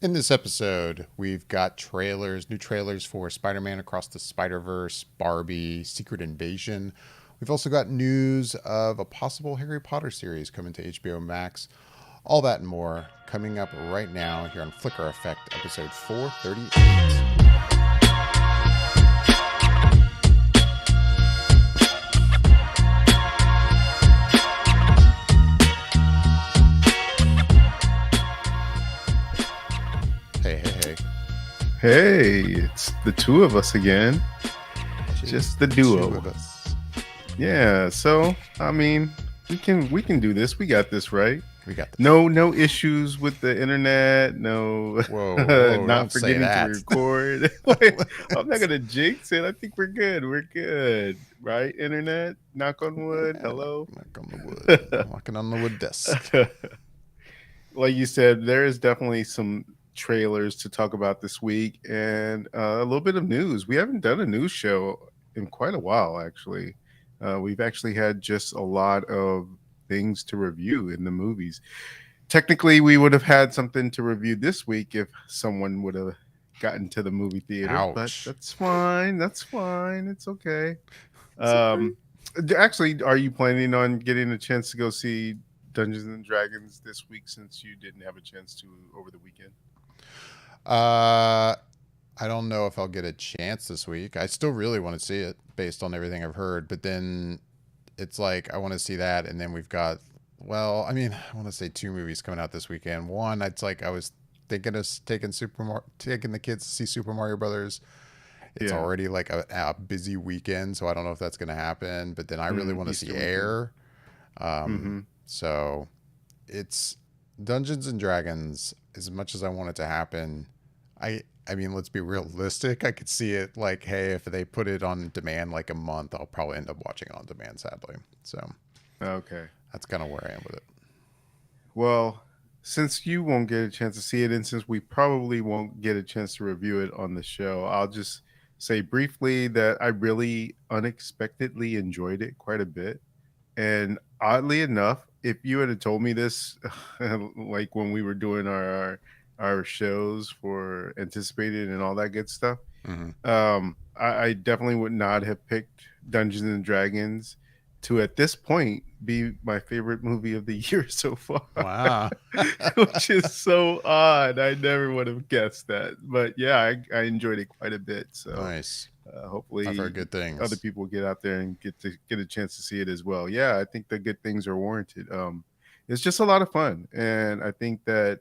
In this episode, we've got new trailers for Spider-Man Across the Spider-Verse, Barbie, Secret Invasion. We've also got news of a possible Harry Potter series coming to HBO Max. All that and more coming up right now here on Flicker Effect, episode 438. Hey, hey, hey. Hey, it's the two of us again. Just the duo. Two of us. Yeah, so I mean, we can do this. We got this, right? We got this. No issues with the internet. No, Whoa, not don't say forgetting that. to record. Wait, I'm not gonna jinx it. I think we're good. We're good, right? Internet. Knock on wood. Hello. Knock on the wood. Knocking on the wood desk. Like you said, there is definitely some trailers to talk about this week and a little bit of news. We haven't done a news show in quite a while, actually. We've actually had just a lot of things to review in the movies. Technically, we would have had something to review this week if someone would have gotten to the movie theater, but Ouch. that's fine. That's fine. It's okay. Um, Actually, are you planning on getting a chance to go see Dungeons and Dragons this week since you didn't have a chance to over the weekend? I don't know if I'll get a chance this week. I still really want to see it based on everything I've heard, but then it's like I want to see that, and then we've got, well, I mean, I want to say two movies coming out this weekend. One, it's like I was thinking of taking the kids to see Super Mario Brothers. It's Yeah. already like a busy weekend, so I don't know if that's going to happen. But then I really want to see Easter weekend. Air. Mm-hmm. So it's Dungeons and Dragons. As much as I want it to happen, I mean, let's be realistic. I could see it like, hey, if they put it on demand like a month, I'll probably end up watching it on demand, sadly. So Okay. that's kind of where I am with it. Well, since you won't get a chance to see it, and since we probably won't get a chance to review it on the show, I'll just say briefly that I really unexpectedly enjoyed it quite a bit. And oddly enough, if you had told me this, like when we were doing our shows for anticipated and all that good stuff, Mm-hmm. I definitely would not have picked Dungeons and Dragons to at this point be my favorite movie of the year so far. Wow. Which is so odd. I never would have guessed that. But yeah, I enjoyed it quite a bit. So Nice. I've hopefully heard good other things. people get out there and get a chance to see it as well. Yeah, I think the good things are warranted. It's just a lot of fun, and I think that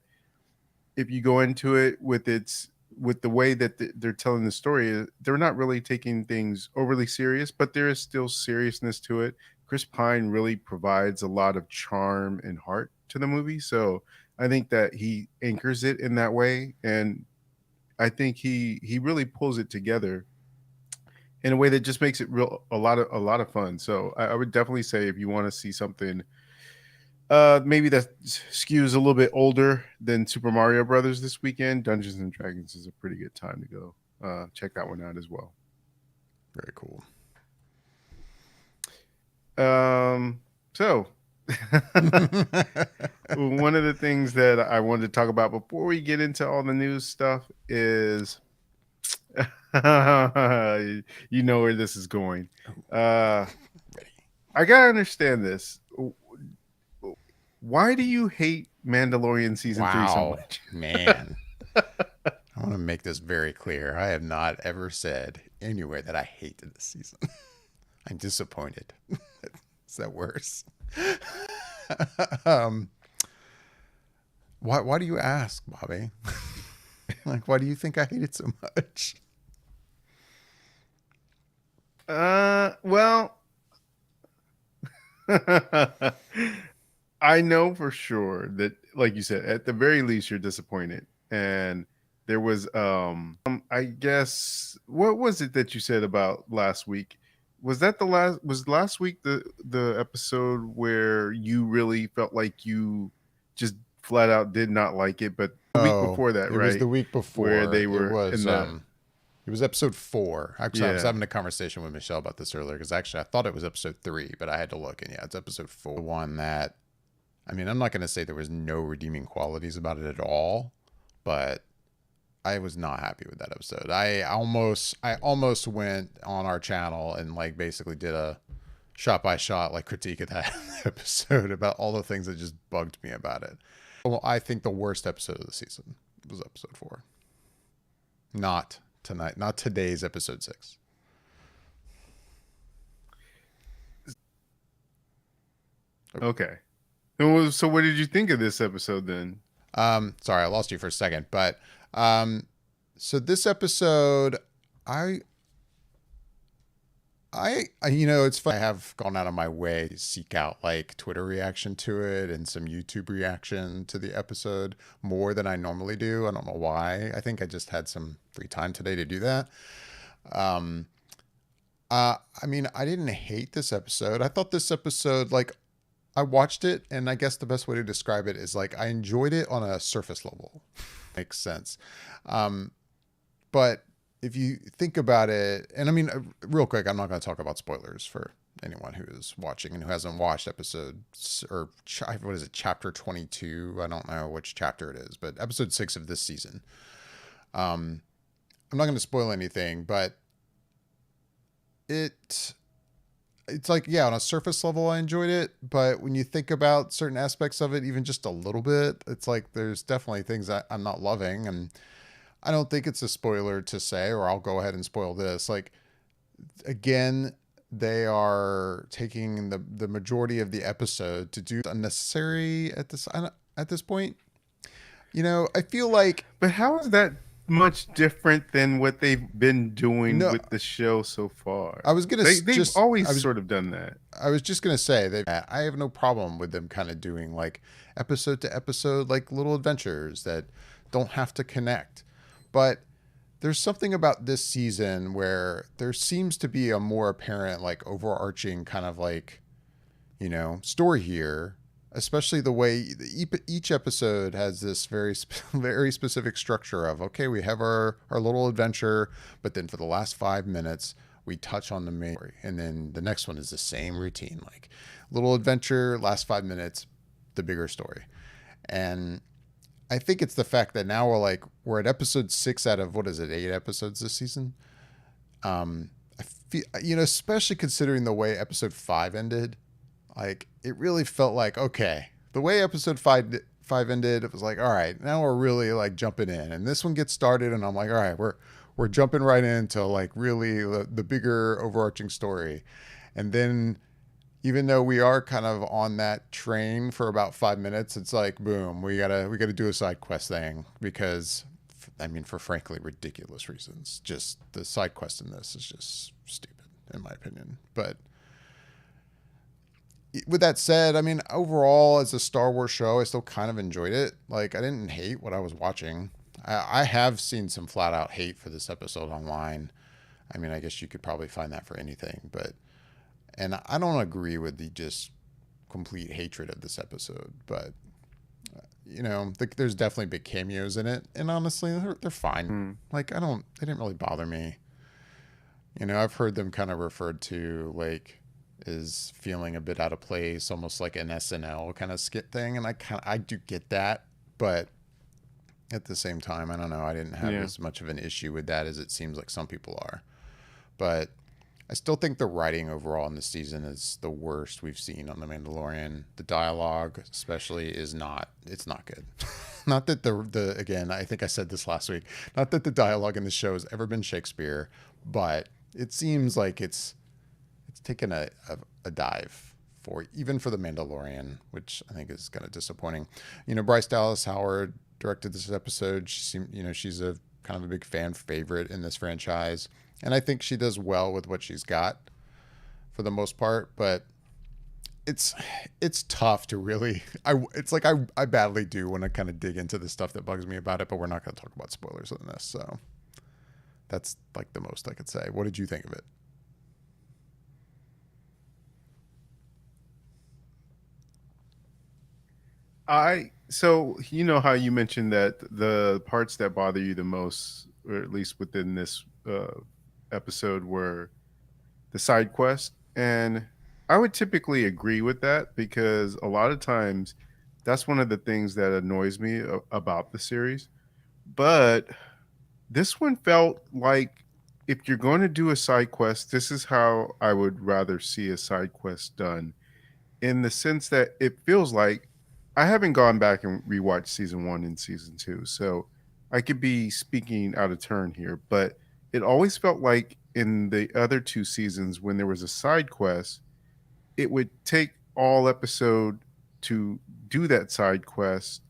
if you go into it with the way that they're telling the story, they're not really taking things overly serious, but there is still seriousness to it. Chris Pine really provides a lot of charm and heart to the movie, so I think that he anchors it in that way, and I think he really pulls it together in a way that just makes it real a lot of fun. So I would definitely say if you want to see something maybe that skews a little bit older than Super Mario Brothers this weekend, Dungeons and Dragons is a pretty good time to go check that one out as well. Very cool. So one of the things that I wanted to talk about before we get into all the news stuff is you know where this is going. I gotta understand this. Why do you hate Mandalorian season 3 so Wow, much? man. I want to make this very clear. I have not ever said anywhere that I hated this season. I'm disappointed. Is that worse? um, why do you ask, Bobby? Like, why do you think I hate it so much? Well, I know for sure that, like you said, at the very least, you're disappointed. And there was, I guess, what was it that you said about last week? Was last week the episode where you really felt like you just flat out did not like it, but the week Oh, before that, it was right? the week Where before. they were in the, It was episode 4. Actually, I was yeah. having a conversation with Michelle about this earlier because actually I thought it was episode 3, but I had to look, and yeah, it's episode 4. The one that, I mean, I'm not going to say there was no redeeming qualities about it at all, but I was not happy with that episode. I almost went on our channel and like basically did a shot by shot like critique of that episode about all the things that just bugged me about it. Well, I think the worst episode of the season was episode 4. Not tonight, not today's episode 6. Okay. So what did you think of this episode then? Sorry, I lost you for a second, but um, so this episode, I, it's fun. I have gone out of my way to seek out like Twitter reaction to it and some YouTube reaction to the episode more than I normally do. I don't know why. I think I just had some free time today to do that. Um, I mean, I didn't hate this episode. I thought this episode, like, I watched it, and I guess the best way to describe it is like I enjoyed it on a surface level. Makes sense. Um, but if you think about it, and I mean, real quick, I'm not going to talk about spoilers for anyone who is watching and who hasn't watched what is it, chapter 22? I don't know which chapter it is, but episode 6 of this season. Um, I'm not going to spoil anything, but it it's like, yeah, on a surface level I enjoyed it, but when you think about certain aspects of it even just a little bit, it's like there's definitely things that I'm not loving. And I don't think it's a spoiler to say, or I'll go ahead and spoil this, like, again, they are taking the majority of the episode to do unnecessary at this point. I feel like, But how is that much different than what they've been doing no, with the show so far? I was gonna They've just always sort of done that. I was just gonna say that I have no problem with them kind of doing like episode to episode, like little adventures that don't have to connect. But there's something about this season where there seems to be a more apparent, like, overarching kind of like, story here. Especially the way each episode has this very specific structure of, okay, we have our little adventure, but then for the last 5 minutes we touch on the main story, and then the next one is the same routine, like little adventure, last 5 minutes, the bigger story. And I think it's the fact that now we're at episode 6 out of, what is it, 8 episodes this season. I feel, especially considering the way episode 5 ended, like it really felt like, okay, the way episode 5 ended, it was like, all right, now we're really like jumping in, and this one gets started, and I'm like, all right, we're jumping right into like really the bigger overarching story. And then, even though we are kind of on that train for about 5 minutes, it's like, boom, we gotta do a side quest thing because, I mean, for frankly ridiculous reasons. Just the side quest in this is just stupid, in my opinion. But with that said, I mean, overall, as a Star Wars show, I still kind of enjoyed it. Like, I didn't hate what I was watching. I have seen some flat out hate for this episode online. I mean, I guess you could probably find that for anything, but, and I don't agree with the just complete hatred of this episode, but there's definitely big cameos in it, and honestly, they're fine. Hmm. Like, they didn't really bother me. I've heard them kind of referred to like is feeling a bit out of place, almost like an SNL kind of skit thing, and I do get that, but at the same time, I don't know. I didn't have Yeah. as much of an issue with that as it seems like some people are, but I still think the writing overall in this season is the worst we've seen on The Mandalorian. The dialogue, especially, it's not good. Not that the again, I think I said this last week. Not that the dialogue in the show has ever been Shakespeare, but it seems like it's taken a dive for The Mandalorian, which I think is kind of disappointing. Bryce Dallas Howard directed this episode. She's a kind of a big fan favorite in this franchise, and I think she does well with what she's got for the most part. But it's tough to really. It's like I badly do want to kind of dig into the stuff that bugs me about it, but we're not going to talk about spoilers on this, so that's like the most I could say. What did you think of it? So you know how you mentioned that the parts that bother you the most, or at least within this episode, were the side quest, and I would typically agree with that because a lot of times that's one of the things that annoys me about the series. But This one felt like if you're going to do a side quest, this is how I would rather see a side quest done, in the sense that it feels like I haven't gone back and rewatched season one and season two, so I could be speaking out of turn here, but it always felt like in the other two seasons, when there was a side quest, it would take all episode to do that side quest,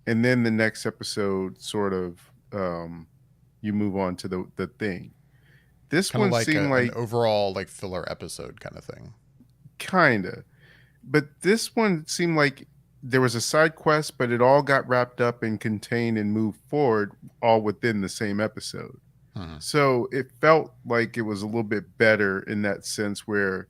and then the next episode sort of you move on to the thing. This Kind of one like seemed an like overall like filler episode kind of thing. kinda, but this one seemed like there was a side quest, but it all got wrapped up and contained and moved forward all within the same episode. Hmm. So it felt like it was a little bit better in that sense, where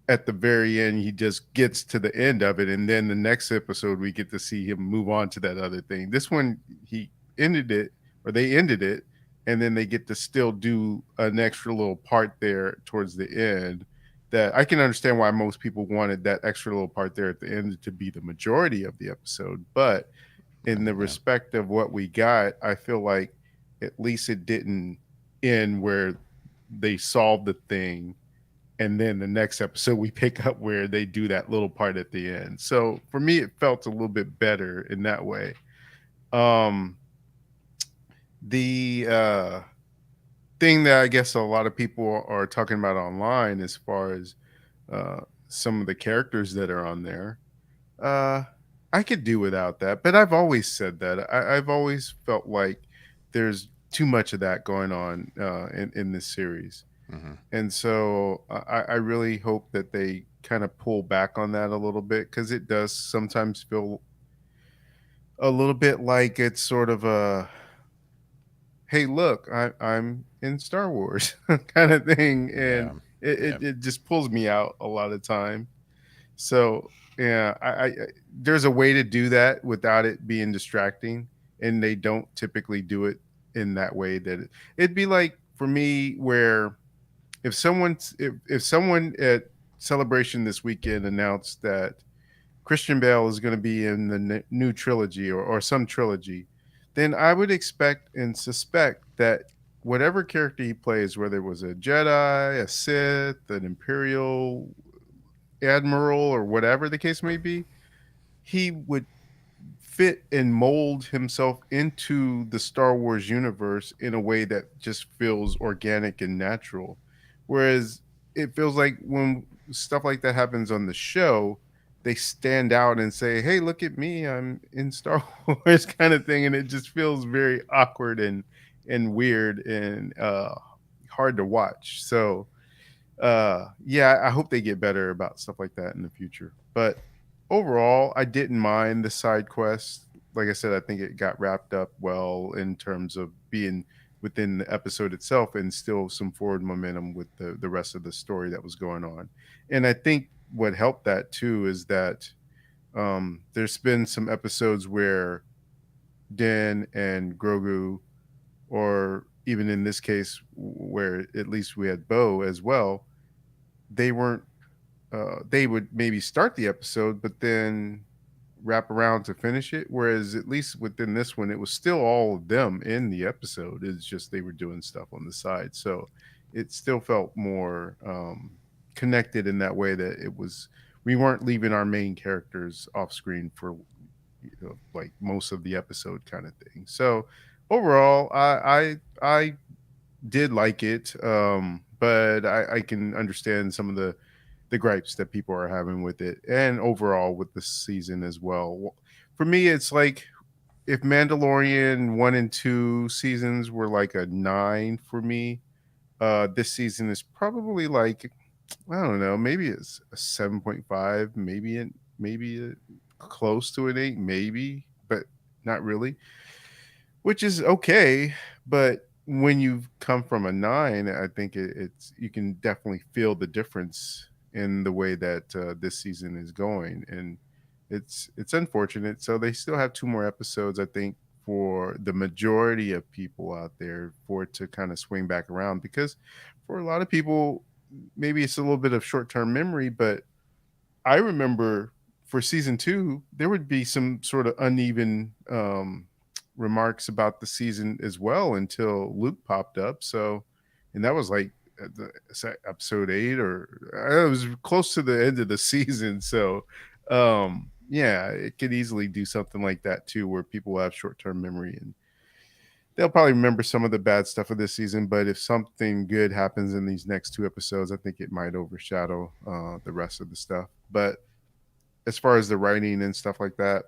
at the very end he just gets to the end of it, and then the next episode we get to see him move on to that other thing. This one he ended it, or they ended it, and then they get to still do an extra little part there towards the end, that I can understand why most people wanted that extra little part there at the end to be the majority of the episode. But in Right. the Yeah. respect of what we got, I feel like at least it didn't end where they solved the thing, and then the next episode we pick up where they do that little part at the end. So for me, it felt a little bit better in that way. Um, the thing that I guess a lot of people are talking about online, as far as some of the characters that are on there, uh, I could do without that. But I've always said that. I've always felt like there's too much of that going on in this series. Hmm. And so I really hope that they kind of pull back on that a little bit, because it does sometimes feel a little bit like it's sort of a, hey, look, I'm in Star Wars kind of thing. And Yeah. Yeah. it just pulls me out a lot of time. So yeah, there's a way to do that without it being distracting, and they don't typically do it in that way. That it'd be like for me, where if someone at Celebration this weekend announced that Christian Bale is going to be in the new trilogy, or some trilogy, then I would expect and suspect that whatever character he plays, whether it was a Jedi, a Sith, an Imperial admiral, or whatever the case may be, he would fit and mold himself into the Star Wars universe in a way that just feels organic and natural. Whereas it feels like when stuff like that happens on the show, they stand out and say, "Hey, look at me, I'm in Star Wars," kind of thing, and it just feels very awkward and weird and hard to watch. So yeah, I hope they get better about stuff like that in the future. But overall, I didn't mind the side quest. Like I said, I think it got wrapped up well in terms of being within the episode itself, and still some forward momentum with the rest of the story that was going on. And I think what helped that too is that there's been some episodes where Din and Grogu, or even in this case where at least we had Bo as well, they weren't they would maybe start the episode but then wrap around to finish it. Whereas at least within this one, it was still all of them in the episode. It's just they were doing stuff on the side. So it still felt more connected in that way, that it was, we weren't leaving our main characters off screen for, like most of the episode kind of thing. So overall, I did like it, but I can understand some of the gripes that people are having with it, and overall with the season as well. For me, it's like if Mandalorian 1 and 2 seasons were like a 9 for me, this season is probably like, I don't know, maybe it's a 7.5, maybe close to an 8, maybe, but not really, which is okay. But when you've come from a 9, I think it's, you can definitely feel the difference in the way that this season is going, and it's unfortunate. So they still have 2 more episodes, I think, for the majority of people out there, for it to kind of swing back around, because for a lot of people, maybe it's a little bit of short-term memory, but I remember for season 2 there would be some sort of uneven remarks about the season as well until Luke popped up. So, and that was like episode 8, or it was close to the end of the season. So, yeah, it could easily do something like that too, where people will have short term memory and they'll probably remember some of the bad stuff of this season. But if something good happens in these next 2 episodes, I think it might overshadow the rest of the stuff. But as far as the writing and stuff like that,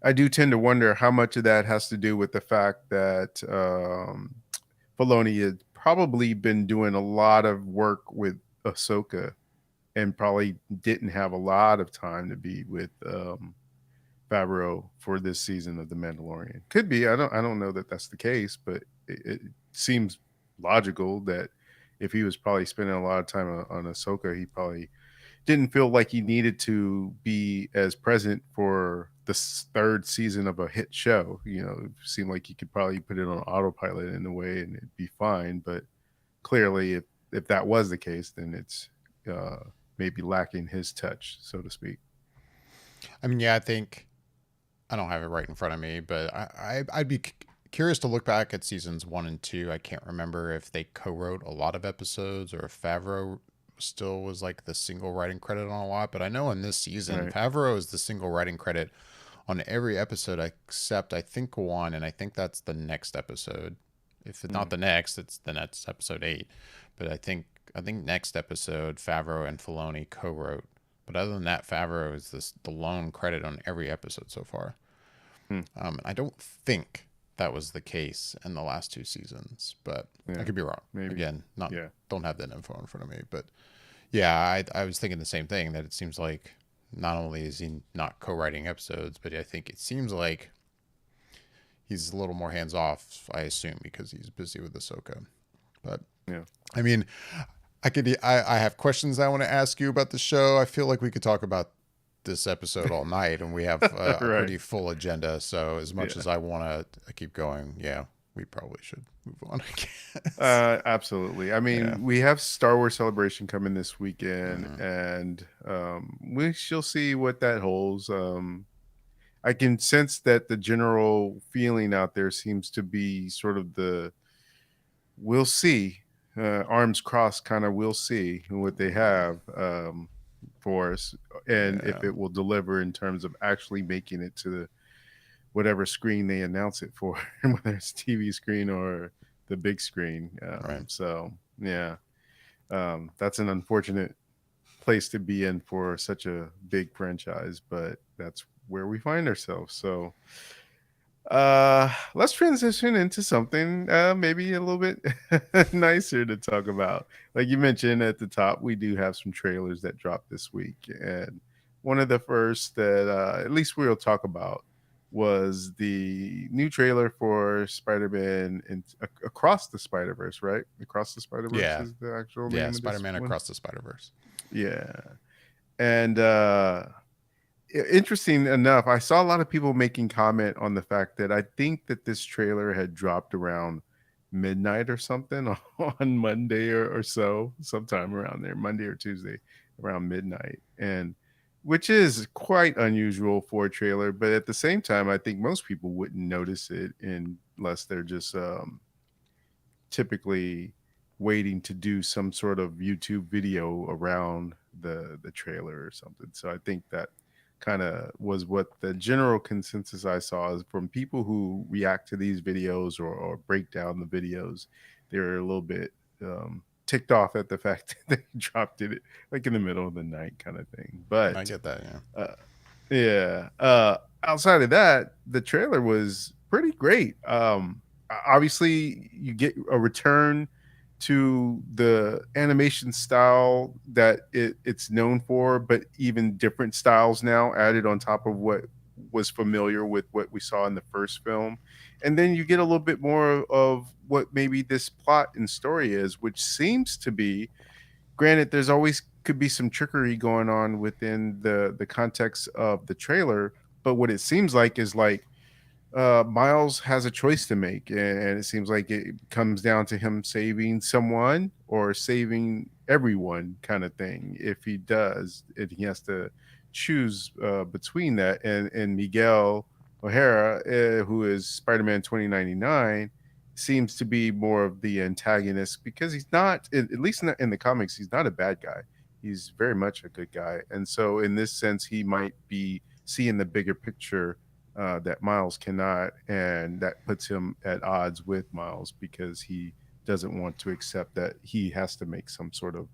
I do tend to wonder how much of that has to do with the fact that Filoni had probably been doing a lot of work with Ahsoka and probably didn't have a lot of time to be with Favreau for this season of The Mandalorian. Could be. I don't know that that's the case, but it seems logical that if he was probably spending a lot of time on Ahsoka, he probably didn't feel like he needed to be as present for the third season of a hit show. It seemed like he could probably put it on autopilot in a way and it'd be fine. But clearly, if that was the case, then it's maybe lacking his touch, so to speak. I mean, yeah, I think I don't have it right in front of me, but I'd be curious to look back at seasons 1 and 2. I can't remember if they co-wrote a lot of episodes or if Favreau still was like the single writing credit on a lot. But I know in this season, Right. Favreau is the single writing credit on every episode except I think one, and I think that's the next episode. If it's not Mm. the next, it's the next episode 8. But I think next episode Favreau and Filoni co-wrote. But other than that, Favreau is the lone credit on every episode so far. Hmm. And I don't think that was the case in the last 2 seasons, but I Yeah. could be wrong. Maybe. Again, not Yeah. don't have that info in front of me, but yeah, I was thinking the same thing, that it seems like not only is he not co-writing episodes, but I think it seems like he's a little more hands off. I assume because he's busy with Ahsoka. But Yeah. I mean, I have questions I want to ask you about the show. I feel like we could talk about this episode all night, and we have a Right. pretty full agenda. So as much Yeah. as I want to keep going, yeah, we probably should move on. I guess. Absolutely. I Yeah. mean, we have Star Wars Celebration coming this weekend, Mhm. and we shall see what that holds. I can sense that the general feeling out there seems to be sort of the we'll see, arms crossed kind of we'll see what they have for us, and if Yeah. it will deliver in terms of actually making it to the whatever screen they announce it for, whether it's TV screen or the big screen. Right. So yeah, that's an unfortunate place to be in for such a big franchise, but that's where we find ourselves. So let's transition into something maybe a little bit nicer to talk about. Like you mentioned at the top, we do have some trailers that dropped this week, and one of the first that at least we'll talk about was the new trailer for Spider-Man and Across the Spider-Verse, right? Across the Spider-Verse Yeah. is the actual Yeah. name of this Spider-Man one. Across the Spider-Verse. Yeah. And interesting enough, I saw a lot of people making comment on the fact that I think that this trailer had dropped around midnight or something on Monday or so, sometime around there, Monday or Tuesday, around midnight. And which is quite unusual for a trailer, but at the same time, I think most people wouldn't notice it unless they're just typically waiting to do some sort of YouTube video around the trailer or something. So I think that kind of was what the general consensus I saw is from people who react to these videos or break down the videos. They're a little bit ticked off at the fact that they dropped it like in the middle of the night kind of thing. I But get that. Yeah. uh, yeah. Outside of that, the trailer was pretty great. Obviously, you get a return to the animation style that it's known for, but even different styles now added on top of what was familiar with what we saw in the first film. And then you get a little bit more of what maybe this plot and story is, which seems to be, granted, there's always could be some trickery going on within the context of the trailer, but what it seems like is like Miles has a choice to make, and it seems like it comes down to him saving someone or saving everyone, kind of thing. If he does, he has to choose between that, and Miguel O'Hara, who is Spider-Man 2099, seems to be more of the antagonist because he's not, at least in the comics, he's not a bad guy. He's very much a good guy, and so in this sense, he might be seeing the bigger picture that Miles cannot, and that puts him at odds with Miles because he doesn't want to accept that he has to make some sort of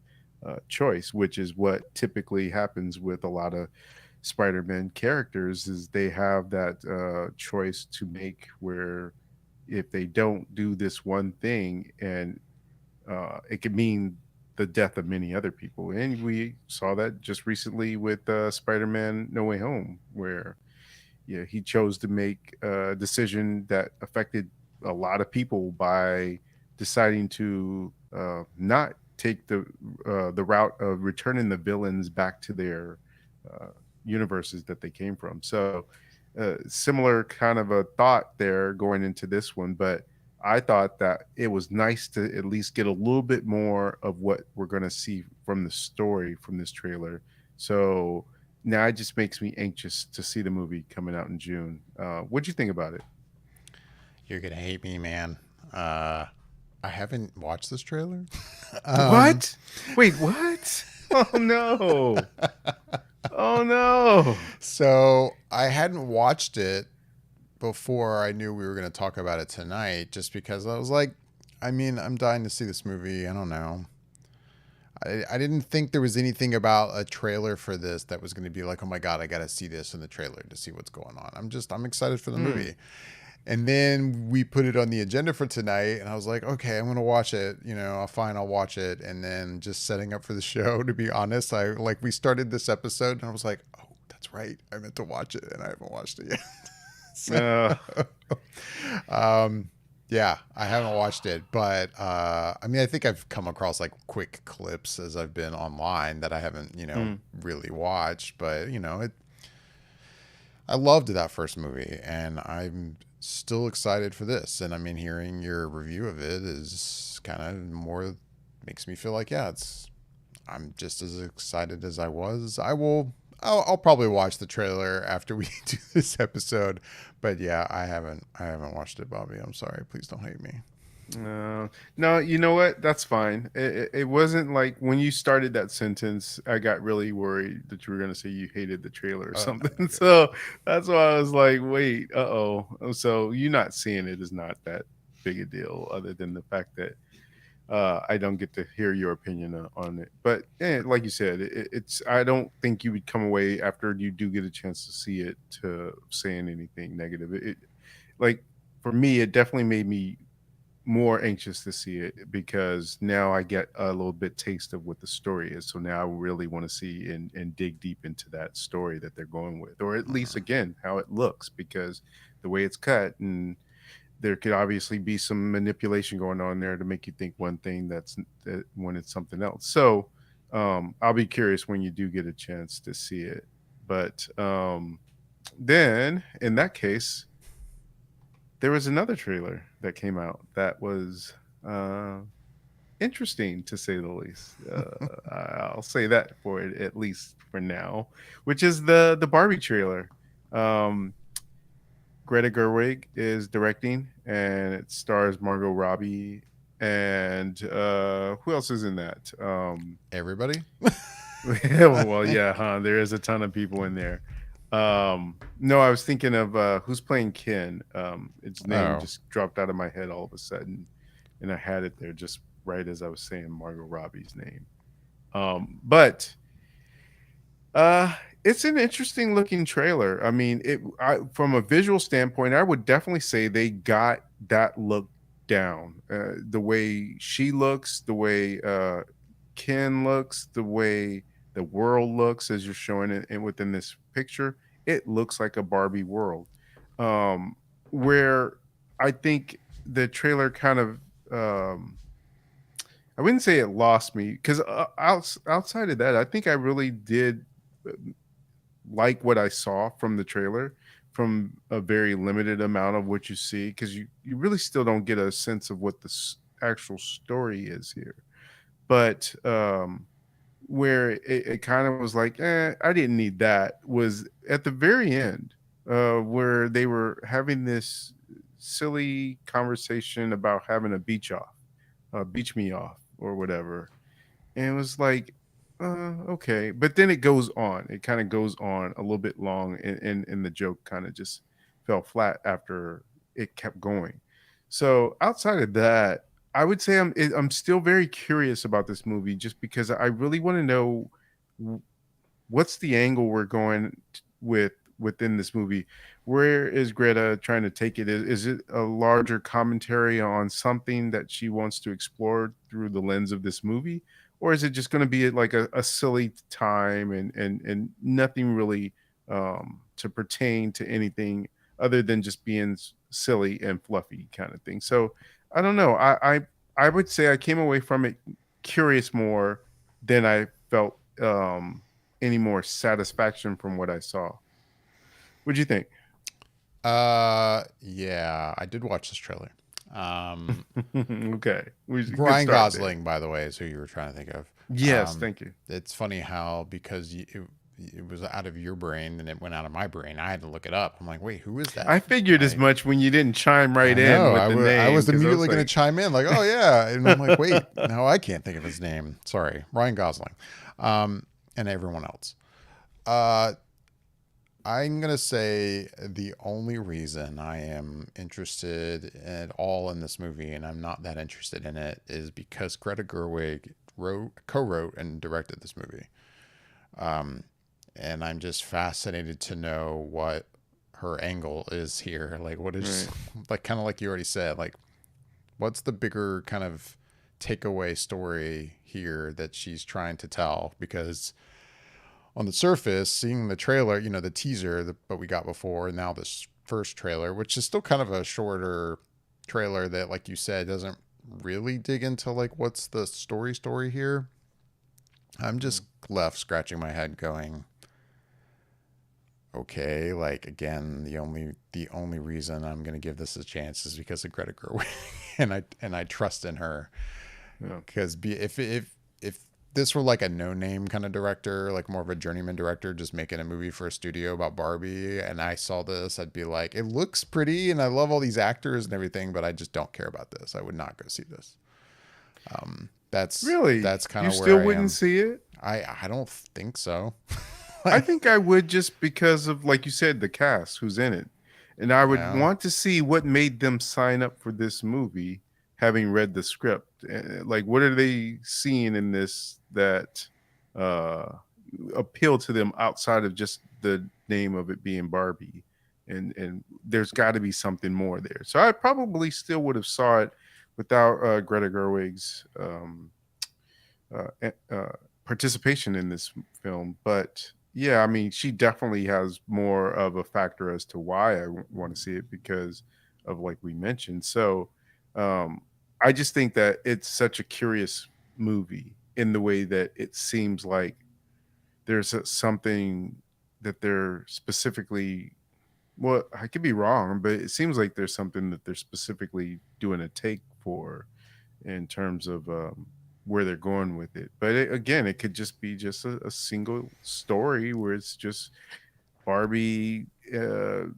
choice, which is what typically happens with a lot of Spider-Man characters is they have that choice to make where if they don't do this one thing and it could mean the death of many other people. And we saw that just recently with Spider-Man No Way Home, where yeah, he chose to make a decision that affected a lot of people by deciding to not take the route of returning the villains back to their uh, universes that they came from. So, similar kind of a thought there going into this one, but I thought that it was nice to at least get a little bit more of what we're going to see from the story from this trailer. So now it just makes me anxious to see the movie coming out in June. What'd you think about it? You're gonna hate me, man. Uh, I haven't watched this trailer. um, What? Wait, what? Oh no! Oh no! so I hadn't watched it before I knew we were gonna talk about it tonight, just because I was like, I mean, I'm dying to see this movie. I don't know. I didn't think there was anything about a trailer for this that was going to be like, oh my God, I got to see this in the trailer to see what's going on. I'm excited for the Hmm. movie. And then we put it on the agenda for tonight, and I was like, okay, I'm gonna watch it. Fine, I'll watch it. And then just setting up for the show, to be honest, we started this episode, and I was like, oh, that's right, I meant to watch it, and I haven't watched it yet. so, Uh, um, yeah, I haven't watched it, but I mean, I think I've come across like quick clips as I've been online that I haven't, hmm. really watched. But I loved that first movie, and I'm still excited for this. And I mean, hearing your review of it is kind of more makes me feel like, yeah, I'm just as excited as I was. I'll probably watch the trailer after we do this episode, but yeah, I haven't watched it, Bobby. I'm sorry. Please don't hate me. No, you know what? That's fine. It wasn't like when you started that sentence, I got really worried that you were going to say you hated the trailer or Oh no, something. you're good. So that's why I was like, wait, So you not seeing it is not that big a deal, other than the fact that I don't get to hear your opinion on it. But like you said, it's I don't think you would come away after you do get a chance to see it to saying anything negative. Like for me, it definitely made me more anxious to see it because now I get a little bit taste of what the story is. So now I really want to see and dig deep into that story that they're going with, or at least again how it looks because the way it's cut and there could obviously be some manipulation going on there to make you think one thing when it's something else. So I'll be curious when you do get a chance to see it. But then in that case, there was another trailer that came out that was uh, interesting to say the least. I'll say that for it at least for now, which is the Barbie trailer. Um, Greta Gerwig is directing, and it stars Margot Robbie. And who else is in that? Everybody. Well, yeah, huh? There is a ton of people in there. No, I was thinking of who's playing Ken. Its name Oh, just dropped out of my head all of a sudden, and I had it there just right as I was saying Margot Robbie's name. But uh, it's an interesting looking trailer. I mean, from a visual standpoint, I would definitely say they got that look down. The way she looks, the way Ken looks, the way the world looks as you're showing it and within this picture, it looks like a Barbie world. Um, where I think the trailer kind of I wouldn't say it lost me because outside of that, I think I really did uh, like what I saw from the trailer, from a very limited amount of what you see, because you really still don't get a sense of what the actual story is here. But where it kind of was like, I didn't need that was at the very end where they were having this silly conversation about having a beach me off or whatever, and it was like, okay. But then it goes on. It kind of goes on a little bit long, and the joke kind of just fell flat after it kept going. So outside of that, I would say I'm still very curious about this movie, just because I really want to know what's the angle we're going with within this movie. Where is Greta trying to take it? Is it a larger commentary on something that she wants to explore through the lens of this movie, or is it just going to be like a silly time, and nothing really to pertain to anything other than just being silly and fluffy kind of thing? So I don't know. I would say I came away from it curious more than I felt any more satisfaction from what I saw. What'd you think? Yeah, I did watch this trailer. Okay, good Ryan start there. Gosling, by the way, is who you were trying to think of. Yes, thank you. It's funny how because it was out of your brain and it went out of my brain. I had to look it up. I'm like, wait, who is that? I figured as much when you didn't chime right I in know. with the I name, was because I was immediately going like, to chime in, like, oh yeah, and I'm like, wait, no, I can't think of his name. Sorry, Ryan Gosling, and everyone else. Uh, I'm gonna say the only reason I am interested at all in this movie, and I'm not that interested in it, is because Greta Gerwig co-wrote, and directed this movie. Um, and I'm just fascinated to know what her angle is here. Like, what is right, like kind of like you already said, like what's the bigger kind of takeaway story here that she's trying to tell? Because on the surface, seeing the trailer, the teaser that what we got before, and now this first trailer, which is still kind of a shorter trailer that, like you said, doesn't really dig into like what's the story here. I'm mm, just left scratching my head going, okay, like again, the only reason I'm gonna give this a chance is because of Greta Gerwig, and I trust in her. yeah, Because if this were like a no name kind of director, like more of a journeyman director, just making a movie for a studio about Barbie, and I saw this, I'd be like, it looks pretty, and I love all these actors and everything, but I just don't care about this. I would not go see this. That's really, that's kind you of where still I wouldn't am. see it? I don't think so. I Like, think I would, just because of, like you said, the cast who's in it. And I would yeah, want to see what made them sign up for this movie, having read the script. Like, what are they seeing in this that uh, appeal to them outside of just the name of it being Barbie? And there's got to be something more there. So I probably still would have saw it without Greta Gerwig's uh, uh, participation in this film. But yeah, I mean, she definitely has more of a factor as to why I want to see it, because of, like we mentioned. So um, I just think that it's such a curious movie in the way that it seems like there's something that they're specifically, well, I could be wrong, but it seems like there's something that they're specifically doing a take for, in terms of where they're going with it. But again, it could just be just a single story where it's just Barbie in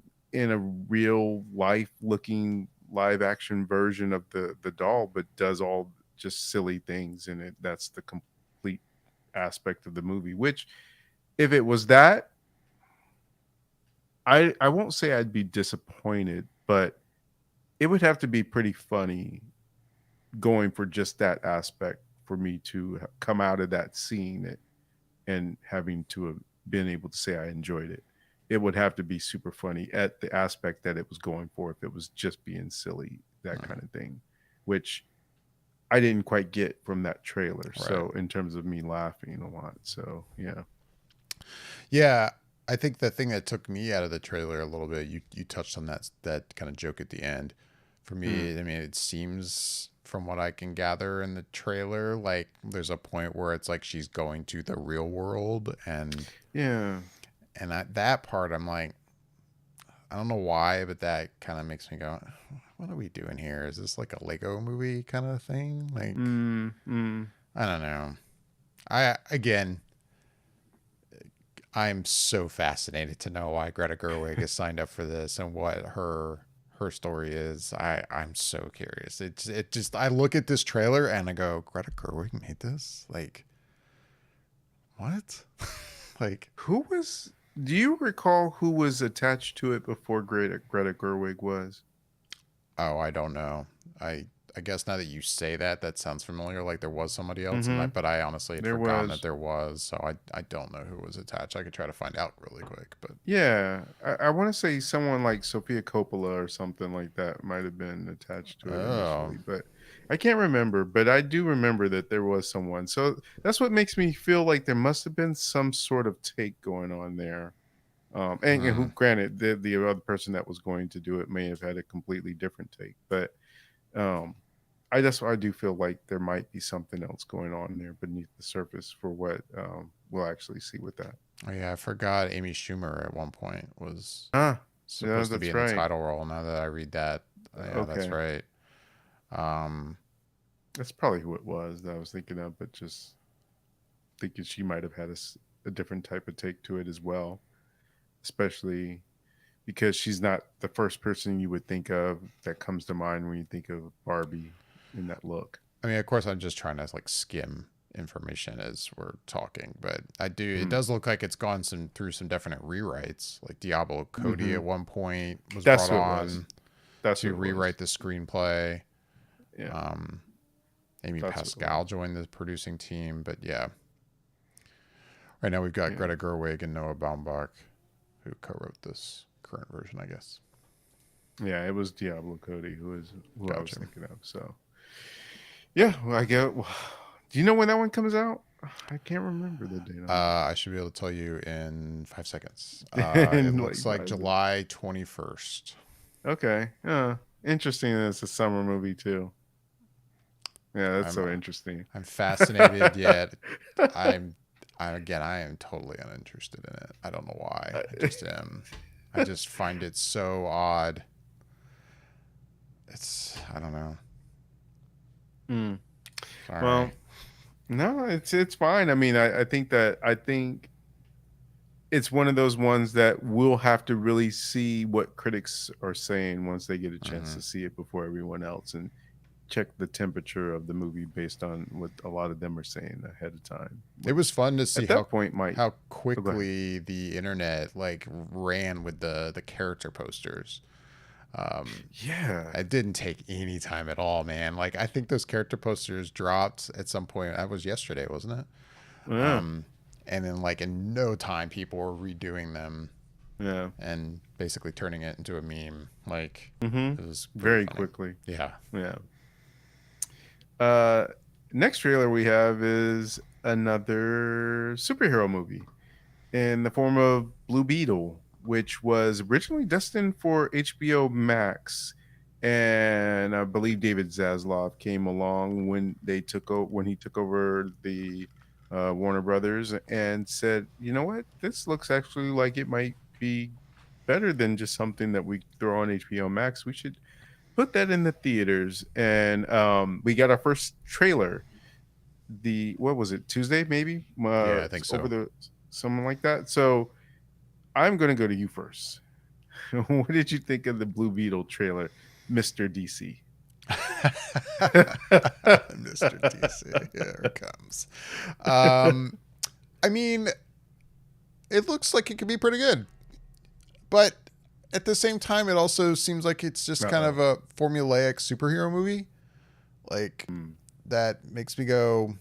a real life looking live action version of the doll, but does all just silly things in it. That's the complete aspect of the movie. Which, if it was that, I won't say I'd be disappointed, but it would have to be pretty funny going for just that aspect for me to come out of that scene and having to have been able to say I enjoyed it. It would have to be super funny at the aspect that it was going for, if it was just being silly, that kind of thing, which I didn't quite get from that trailer. right. So in terms of me laughing a lot. So yeah. Yeah, I think the thing that took me out of the trailer a little bit, you touched on that kind of joke at the end. For Mm. me, I mean, it seems from what I can gather in the trailer, like there's a point where it's like she's going to the real world, Yeah. and at that part, I'm like, I don't know why, but that kind of makes me go, what are we doing here? Is this like a Lego movie kind of thing? Like, Mm. Mm. I don't know. I again, I'm so fascinated to know why Greta Gerwig is signed up for this and what her story is. I'm so curious. It just I look at this trailer and I go, Greta Gerwig made this? Like what? Like Who was? Do you recall who was attached to it before Greta Gerwig was? oh, I don't know. I I guess now that you say that, that sounds familiar. Like there was somebody else, and Mm-hmm. but I honestly had There forgotten that was. there was. So I don't know who was attached. I could try to find out really quick, but Yeah, I want to say someone like Sophia Coppola or something like that might have been attached to it oh, initially, but I can't remember. But I do remember that there was someone. So that's what makes me feel like there must have been some sort of take going on there. And who, hmm. granted, the other person that was going to do it may have had a completely different take, but um, I do feel like there might be something else going on there beneath the surface for what we'll actually see with that. Oh yeah, I forgot Amy Schumer at one point was Ah, yeah, supposed to be that's in the right. title role. Now that I read that, yeah, that's Okay. right. Um, That's probably who it was that I was thinking of, but just thinking she might have had a different type of take to it as well, especially because she's not the first person you would think of that comes to mind when you think of Barbie in that look. I mean, of course, I'm just trying to like skim information as we're talking, but I do. It Mm-hmm. does look like it's gone through some definite rewrites. Like Diablo Cody Mm-hmm. at one point was That's brought who it was. on That's who to it was. rewrite the screenplay. Yeah, Um, Amy that's who it Pascal was. joined the producing team, but yeah, right now we've got Yeah, Greta Gerwig and Noah Baumbach who co-wrote this current version, I guess. yeah, it was Diablo Cody who I was Gotcha. thinking of. So yeah, well, I get. Well, do you know when that one comes out? I can't remember the date on I should be able to tell you in 5 seconds. it. It In looks like like 5 minutes. July 21st. Okay. Interesting that it's a summer movie too. Yeah, that's I'm so interesting. I'm fascinated, yet I'm I am totally uninterested in it. I don't know why. I just am. I just find it so odd. It's I don't know. Mm. Sorry. Well, no, it's fine. I mean, I think it's one of those ones that we'll have to really see what critics are saying once they get a chance Hmm. to see it before everyone else and check the temperature of the movie based on what a lot of them are saying ahead of time. It was Which fun to see at that point might how oh, go ahead. quickly the internet like ran with the character posters. Yeah. It didn't take any time at all, man. Like I think those character posters dropped at some point. That was yesterday, wasn't it? Yeah. And then like in no time, people were redoing them Yeah. and basically turning it into a meme. Like Mm-hmm. it was pretty Very funny. quickly. Yeah. Yeah. Uh, Next trailer we have is another superhero movie in the form of Blue Beetle, which was originally destined for HBO Max. And I believe David Zaslav came along when when he took over the Warner Brothers and said, you know what, this looks actually like it might be better than just something that we throw on HBO Max. We should put that in the theaters. And we got our first trailer. The what was it, Tuesday maybe? Yeah, I think Over so. the something like that. So I'm going to go to you first. What did you think of the Blue Beetle trailer, Mr. DC? Mr. DC. Here it comes. Um, I mean, it looks like it could be pretty good, but at the same time, it also seems like it's just kind Uh-oh. of a formulaic superhero movie. Like Hmm. that makes me go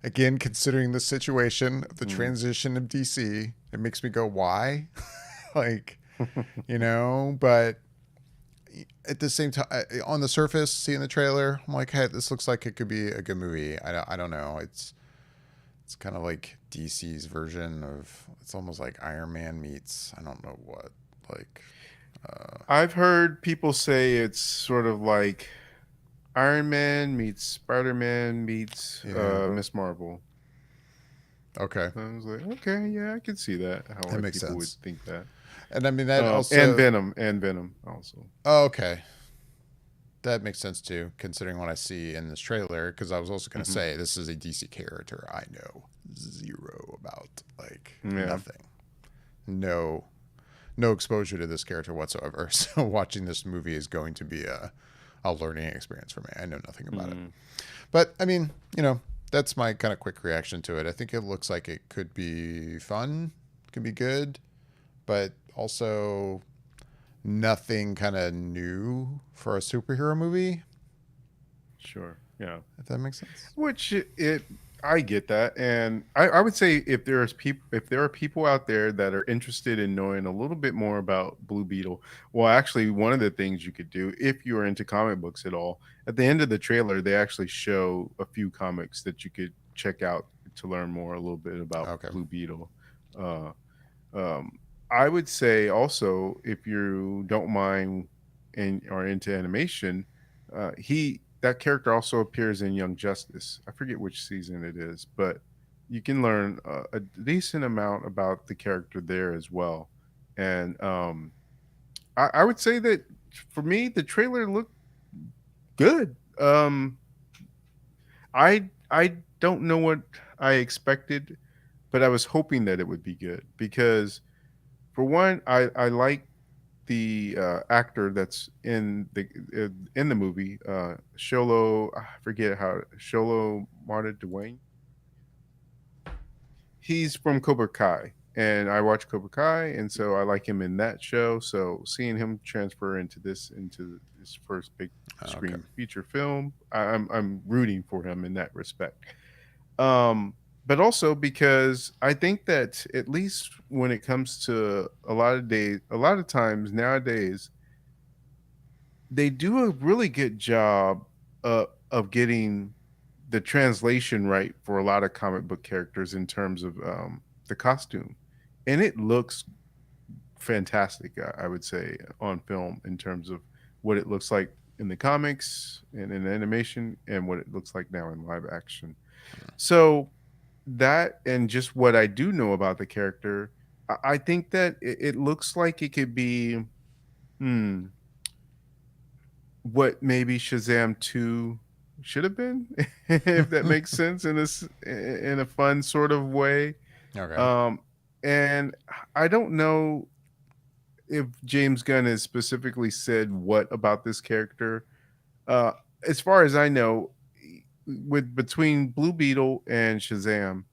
again, considering the situation of the Hmm. transition of DC. It makes me go, why? Like, but at the same time, on the surface, seeing the trailer, I'm like, hey, this looks like it could be a good movie. I don't know. It's kind of like DC's version of. It's almost like Iron Man meets I don't know what. Like, I've heard people say it's sort of like Iron Man meets Spider Man meets yeah, Miss Marvel. okay, I was like, okay, yeah, I can see that. How that makes people would sense. think that. And I mean that And also. Venom also. Oh, okay, that makes sense too, considering what I see in this trailer. Because I was also going to Hmm. say this is a DC character I know zero about. Like Yeah. nothing. No, no exposure to this character whatsoever. So watching this movie is going to be a learning experience for me. I know nothing about it. Mm. But I mean, that's my kind of quick reaction to it. I think it looks like it could be fun, could be good, but also nothing kind of new for a superhero movie, Sure. Yeah. if that makes sense. Which it I get that, and I would say if there are people out there that are interested in knowing a little bit more about Blue Beetle, well, actually, one of the things you could do if you are into comic books at all, at the end of the trailer, they actually show a few comics that you could check out to learn more a little bit about Okay. Blue Beetle. Uh, um, I would say also, if you don't mind and are into animation, he that character also appears in Young Justice. I forget which season it is, but you can learn a decent amount about the character there as well. And I would say that for me, the trailer looked good. I don't know what I expected, but I was hoping that it would be good because for one, I like the actor that's in the movie, Sholo. I forget how Sholo Marta Dwayne. He's from Cobra Kai, and I watch Cobra Kai, and so I like him in that show. So seeing him transfer into this first big Okay. screen feature film, I'm rooting for him in that respect. Um, but also because I think that at least when it comes to a lot of times nowadays, they do a really good job of getting the translation right for a lot of comic book characters in terms of the costume, and it looks fantastic. I would say on film in terms of what it looks like in the comics and in animation, and what it looks like now in live action. So that and just what I do know about the character, I think that it looks like it could be hmm, what maybe Shazam 2 should have been, if that makes sense in a fun sort of way. Okay. Um, and I don't know if James Gunn has specifically said what about this character. Uh, as far as I know, with between Blue Beetle and Shazam,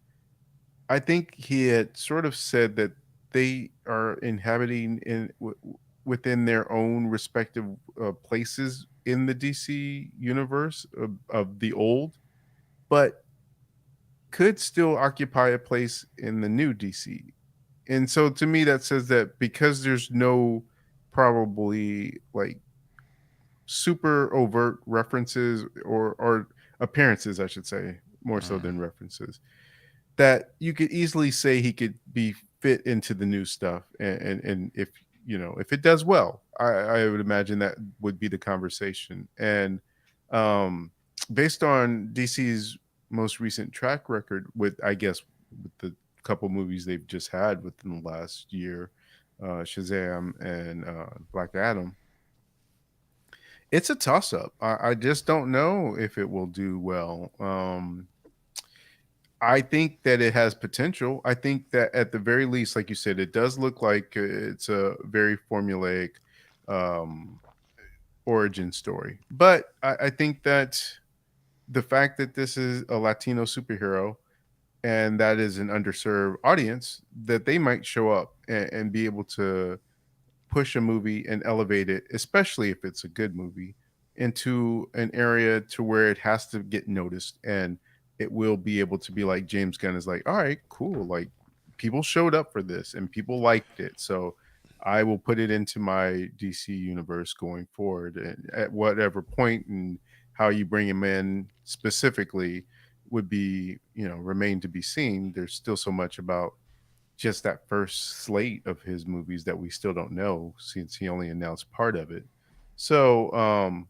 I think he had sort of said that they are inhabiting within their own respective places in the DC universe of the old, but could still occupy a place in the new DC. And so to me, that says that because there's no probably like super overt references or appearances, I should say, more so Mm. than references, that you could easily say he could be fit into the new stuff, and if if it does well, I would imagine that would be the conversation. And um based on DC's most recent track record with, I guess, with the couple movies they've just had within the last year, Shazam and Black Adam, it's a toss up. I just don't know if it will do well. I think that it has potential. I think that at the very least, like you said, it does look like it's a very formulaic um, origin story. But I think that the fact that this is a Latino superhero and that is an underserved audience, that they might show up and be able to push a movie and elevate it, especially if it's a good movie, into an area to where it has to get noticed, and it will be able to be like James Gunn is like, all right, cool. Like people showed up for this and people liked it. So I will put it into my DC universe going forward. And at whatever point and how you bring him in specifically would be, remain to be seen. There's still so much about just that first slate of his movies that we still don't know since he only announced part of it. So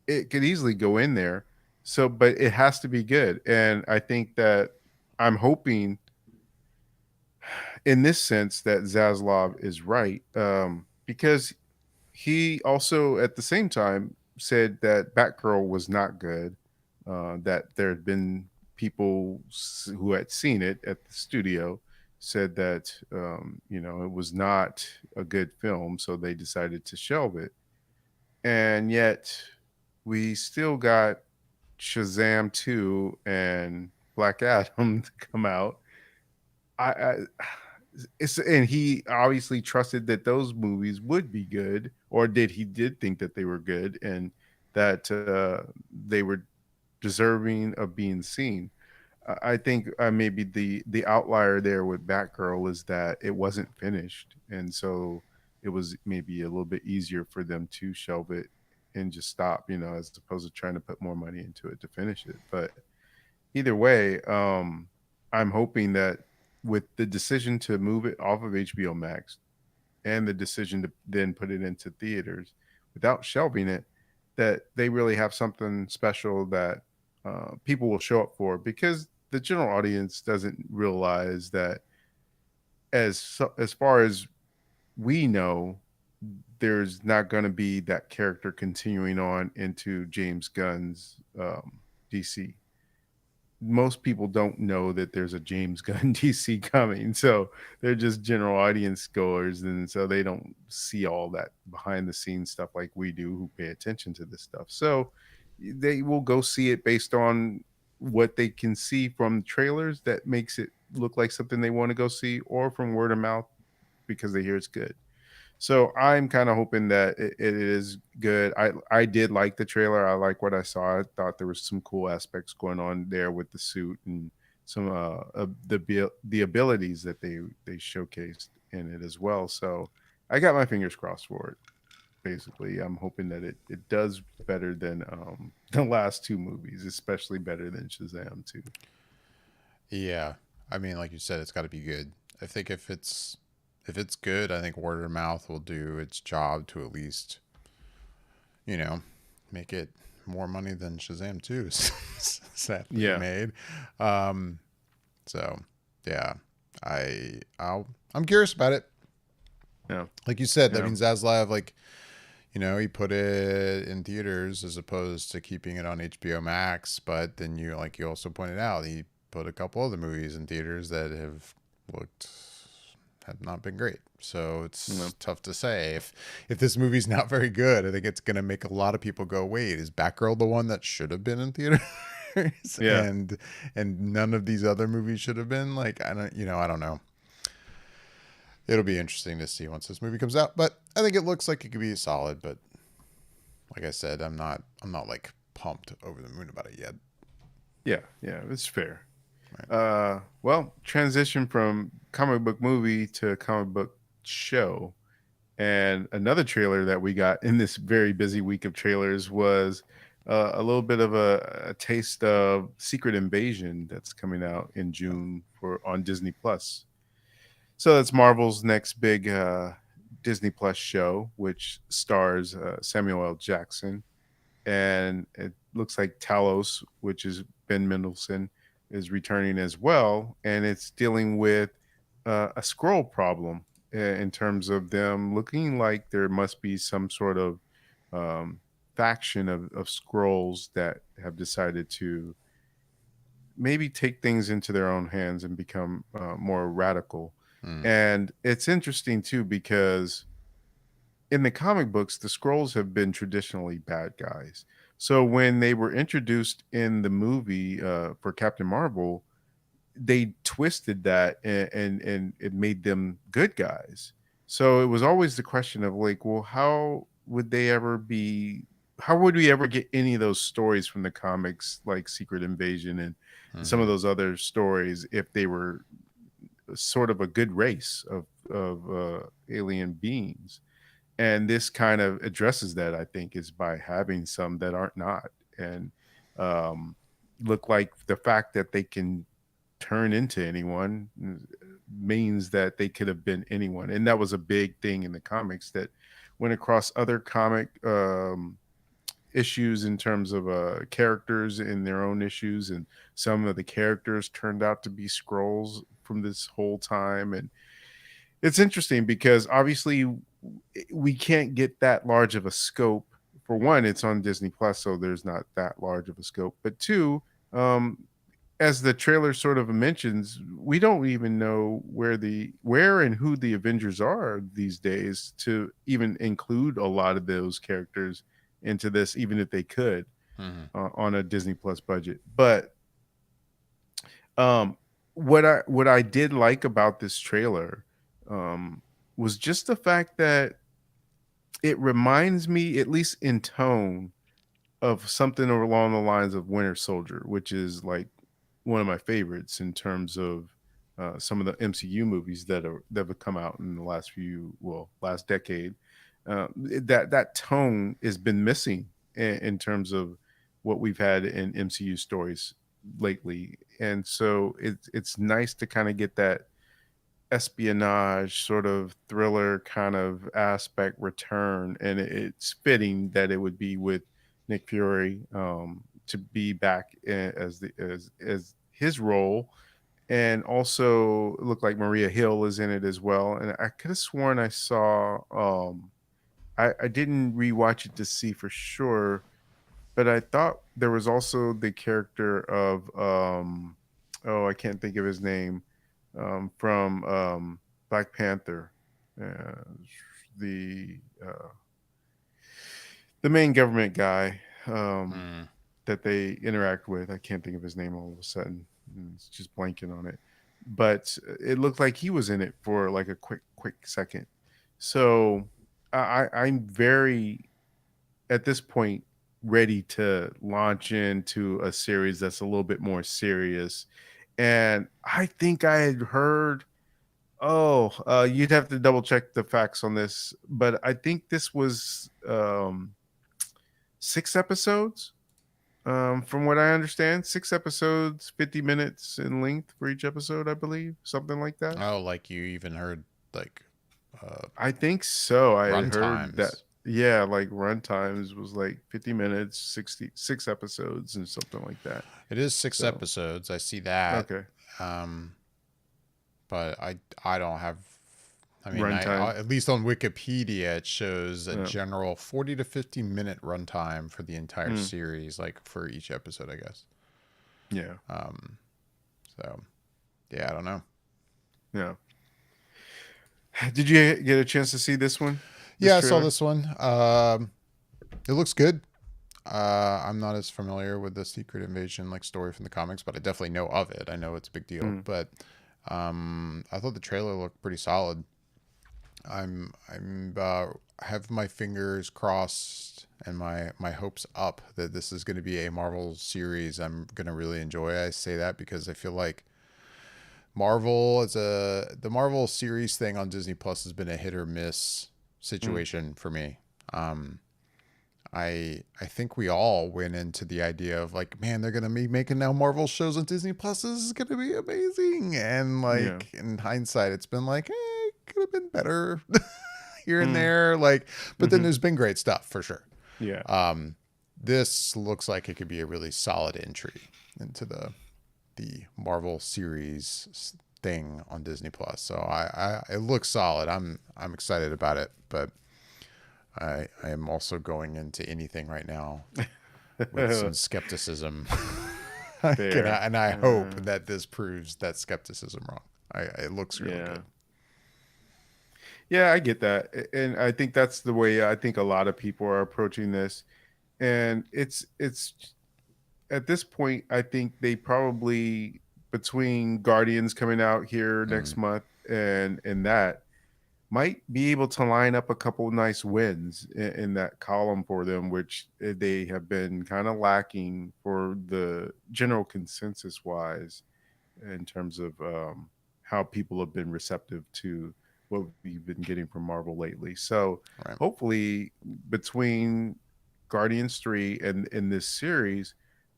it could easily go in there. So, but it has to be good. And I think that I'm hoping in this sense that Zaslav is right, because he also at the same time said that Batgirl was not good, that there had been people who had seen it at the studio said that it was not a good film, so they decided to shelve it. And yet, we still got Shazam 2 and Black Adam to come out. I it's and he obviously trusted that those movies would be good, or did think that they were good and that they were deserving of being seen. I think maybe the outlier there with Batgirl is that it wasn't finished, and so it was maybe a little bit easier for them to shelve it and just stop, as opposed to trying to put more money into it to finish it. But either way, I'm hoping that with the decision to move it off of HBO Max and the decision to then put it into theaters without shelving it, that they really have something special that people will show up for, because the general audience doesn't realize that as far as we know, there's not going to be that character continuing on into James Gunn's DC. Most people don't know that there's a James Gunn DC coming. So they're just general audience goers. And so they don't see all that behind the scenes stuff like we do who pay attention to this stuff. So they will go see it based on what they can see from trailers that makes it look like something they want to go see, or from word of mouth because they hear it's good. So I'm kind of hoping that it is good. I did like the trailer. I like what I saw. I thought there was some cool aspects going on there with the suit and some of the abilities that they showcased in it as well. So I got my fingers crossed for it. Basically, I'm hoping that it does better than the last two movies, especially better than Shazam 2. Yeah, I mean, like you said, it's got to be good. I think if it's good, I think word of mouth will do its job to at least, you know, make it more money than Shazam 2 sadly Yeah, made. Um, so yeah, I'm curious about it. yeah, Like you said, that yeah, means Zaslav, like, he put it in theaters as opposed to keeping it on HBO Max. But then you also pointed out, he put a couple other movies in theaters that looked have not been great. So yeah, it's tough to say if this movie's not very good. I think it's gonna make a lot of people go, "Wait, is Batgirl the one that should have been in theaters?" yeah. and none of these other movies should have been. Like, I don't know. It'll be interesting to see once this movie comes out. But I think it looks like it could be solid. But like I said, I'm not like pumped over the moon about it yet. Yeah, yeah, it's fair. Right. Well, transition from comic book movie to comic book show. And another trailer that we got in this very busy week of trailers was a little bit of a taste of Secret Invasion that's coming out in June for on Disney Plus. So that's Marvel's next big Disney Plus show, which stars Samuel L. Jackson, and it looks like Talos, which is Ben Mendelsohn, is returning as well, and it's dealing with a scroll problem in terms of them looking like there must be some sort of um, faction of scrolls that have decided to maybe take things into their own hands and become more radical. Hmm. And it's interesting too because in the comic books, the scrolls have been traditionally bad guys. So when they were introduced in the movie for Captain Marvel, they twisted that and it made them good guys. So it was always the question of like, well, how would they ever be? How would we ever get any of those stories from the comics, like Secret Invasion and some of Mm-hmm. those other stories, if they were sort of a good race of alien beings? And this kind of addresses that, I think, is by having some that aren't not, and um, look like the fact that they can turn into anyone means that they could have been anyone, and that was a big thing in the comics that went across other comic issues in terms of characters in their own issues, and some of the characters turned out to be scrolls from this whole time. And it's interesting because obviously we can't get that large of a scope. For one, it's on Disney Plus, so there's not that large of a scope. But two, um, as the trailer sort of mentions, we don't even know where and who the Avengers are these days to even include a lot of those characters into this, even if they could Hmm. on a Disney Plus budget. But um, what I did like about this trailer um, was just the fact that it reminds me, at least in tone, of something along the lines of Winter Soldier, which is like one of my favorites in terms of some of the MCU movies that have come out in the last decade. That tone has been missing in terms of what we've had in MCU stories lately, and so it's nice to kind of get that espionage sort of thriller kind of aspect return, and it's fitting that it would be with Nick Fury to be back as his role, and also it looked like Maria Hill is in it as well. And I could have sworn I saw I didn't rewatch it to see for sure, but I thought there was also the character of oh, I can't think of his name, from Black Panther, uh, the uh, the main government guy Mm. that they interact with. I can't think of his name all of a sudden. It's just blanking on it. But it looked like he was in it for like a quick second. So I'm very, at this point, ready to launch into a series that's a little bit more serious. And I think I had heard, oh, you'd have to double check the facts on this, but I think this was 6 episodes. From what I understand, 6 episodes, 50 minutes in length for each episode, I believe, something like that. Oh, like you even heard like uh, I think so. I had run heard that. times. Yeah, like run times was like 50 minutes, 66 episodes, and something like that. It is six So, episodes. I see that. okay. Um, but I don't have. I mean, Runtime. at least on Wikipedia it shows a Yeah. general 40 to 50 minute runtime for the entire Mm, series, like for each episode, I guess. yeah. Um, so yeah, I don't know. Yeah. Did you get a chance to see this one? This Yeah, I saw trailer? this one. It looks good. I'm not as familiar with the Secret Invasion like story from the comics, but I definitely know of it. I know it's a big deal. Mm, But I thought the trailer looked pretty solid. I'm have my fingers crossed and my hopes up that this is going to be a Marvel series I'm going to really enjoy. I say that because I feel like the Marvel series thing on Disney Plus has been a hit or miss mm, situation for me. Um, I think we all went into the idea of like, man, they're gonna be making now Marvel shows on Disney Plus. This is gonna be amazing. And yeah. like in hindsight, it's been like, it could have been better here and Mm, there. Like, but then hmm. there's been great stuff for sure. Yeah. Um, this looks like it could be a really solid entry into the Marvel series thing on Disney Plus. So it looks solid. I'm excited about it, but I am also going into anything right now with some skepticism. Fair. And I hope that this proves that skepticism wrong. It looks really Yeah. good. Yeah, I get that. And I think that's the way I think a lot of people are approaching this. And it's at this point, I think they probably, between Guardians coming out here Mm, next month and that, might be able to line up a couple nice wins in that column for them, which they have been kind of lacking for the general consensus wise in terms of how people have been receptive to what we've been getting from Marvel lately. So right. hopefully, between Guardians 3 and in this series,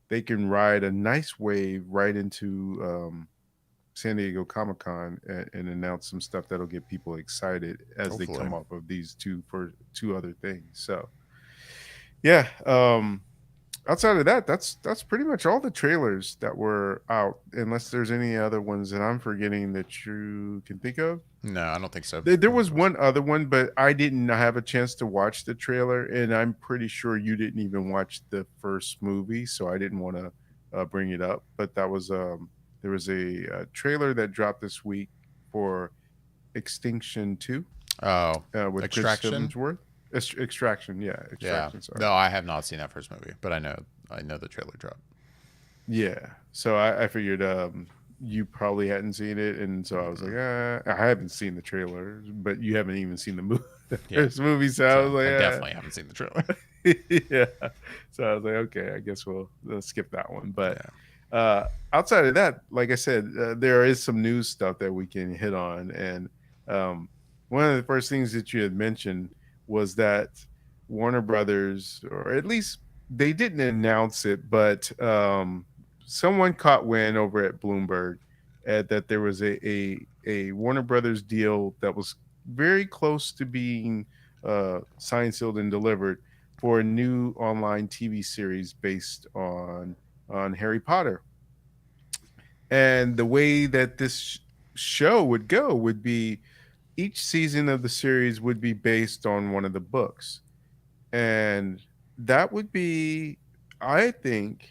they can ride a nice wave right into San Diego Comic Con and announce some stuff that'll get people excited as they Hopefully. come off of these two other things. So yeah, outside of that, that's pretty much all the trailers that were out, unless there's any other ones that I'm forgetting that you can think of. No, I don't think so. There I think was those. one other one, but I didn't have a chance to watch the trailer, and I'm pretty sure you didn't even watch the first movie, so I didn't want to bring it up, but that was there was trailer that dropped this week for Extinction 2 Oh, with Chris Extraction. Hemsworth. Extraction, yeah, Yeah. Extraction. Sorry. No, I have not seen that first movie, but I know the trailer dropped. Yeah. So I figured you probably hadn't seen it, and so I was like, Mm-mm. I haven't seen the trailer, but you haven't even seen the movie, the Yeah. first movie. So I So was like, I definitely haven't seen the trailer. yeah. So I was like, okay, I guess we'll skip that one. But Yeah. outside of that, like I said, there is some news stuff that we can hit on, and um, one of the first things that you had mentioned was that Warner Brothers, or at least they didn't announce it, but someone caught wind over at Bloomberg that there was a Warner Brothers deal that was very close to being signed, sealed, and delivered for a new online TV series based on Harry Potter. And the way that this show would go would be each season of the series would be based on one of the books. And that would be, I think,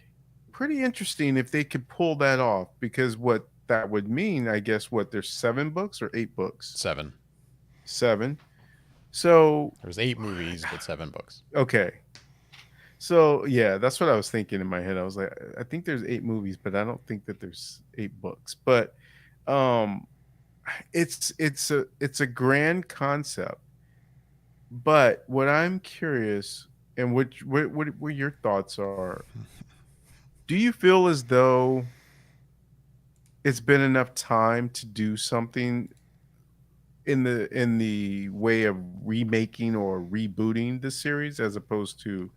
pretty interesting if they could pull that off, because what that would mean, I guess, what, there's 7 books or 8 books? 7. 7. So, There was 8 movies, but 7 books. okay. So yeah, that's what I was thinking in my head. I was like, I think there's 8 movies, but I don't think that there's 8 books. But um, it's a grand concept. But what I'm curious, and what your thoughts are, do you feel as though it's been enough time to do something in the way of remaking or rebooting the series, as opposed to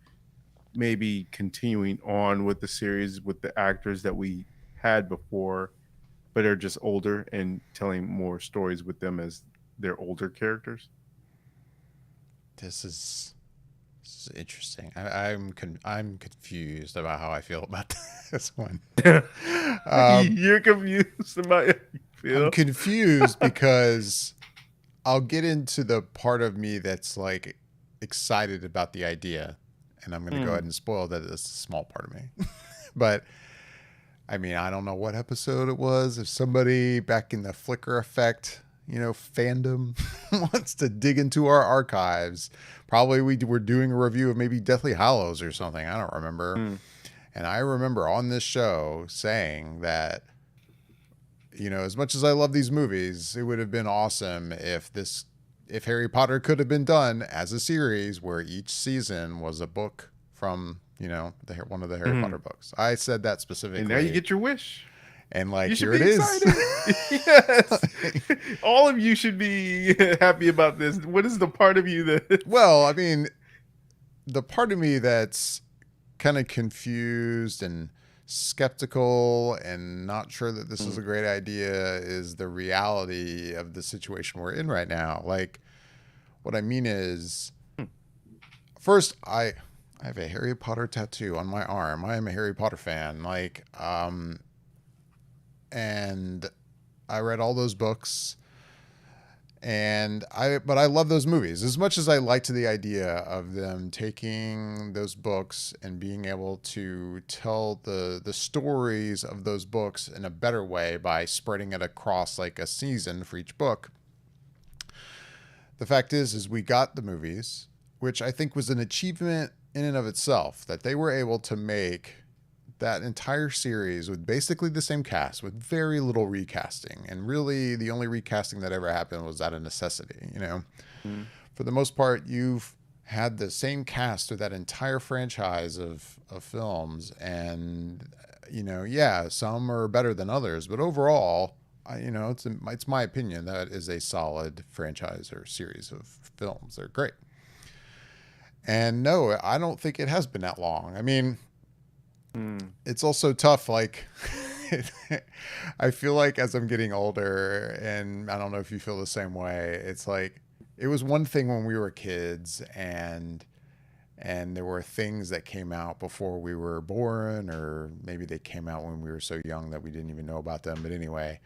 maybe continuing on with the series with the actors that we had before, but are just older and telling more stories with them as their older characters? This is interesting. I'm confused about how I feel about this one. Um, You're confused about how you I'm feel. confused because I'll get into the part of me that's like excited about the idea, and I'm going to go Mm. ahead and spoil that it's a small part of me. But I mean, I don't know what episode it was. If somebody back in the Flickr effect, fandom wants to dig into our archives, probably we were doing a review of maybe Deathly Hallows or something. I don't remember. Mm. And I remember on this show saying that, as much as I love these movies, it would have been awesome if Harry Potter could have been done as a series where each season was a book from, one of the Harry Potter Mm. books. I said that And now you specifically. get your wish. And You should here be it is. excited. Yes. All of you should be happy about this. What is the part of you that Well, I mean, the part of me that's kind of confused and skeptical and not sure that this is a great idea is the reality of the situation we're in right now. Like, what I mean is, first, I have a Harry Potter tattoo on my arm. I am a Harry Potter fan. And I read all those books, but I love those movies as much as I liked the idea of them taking those books and being able to tell the stories of those books in a better way by spreading it across like a season for each book. The fact is we got the movies, which I think was an achievement in and of itself, that they were able to make that entire series with basically the same cast with very little recasting. And really the only recasting that ever happened was out of necessity. Mm. For the most part, you've had the same cast through that entire franchise of films. And, yeah, some are better than others, but overall, it's my opinion that is a solid franchise or series of films. They're great. And no, I don't think it has been that long. I mean, Mm. it's also tough. Like, I feel like as I'm getting older, and I don't know if you feel the same way, it's like it was one thing when we were kids and there were things that came out before we were born, or maybe they came out when we were so young that we didn't even know about them. But anyway,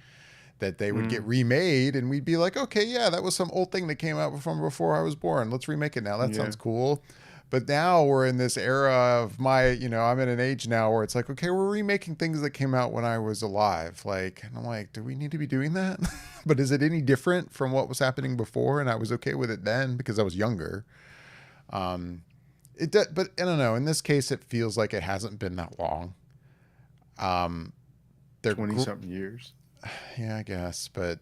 that they would get Mm. remade and we'd be like, okay, yeah, that was some old thing that came out from before I was born. Let's remake it now. That Yeah. sounds cool. But now we're in this era of I'm in an age now where it's like, okay, we're remaking things that came out when I was alive. Like, and I'm like, do we need to be doing that? But is it any different from what was happening before? And I was okay with it then because I was younger. Um, but I don't know. In this case, it feels like it hasn't been that long. Um, they're 20 something years. yeah, I guess, but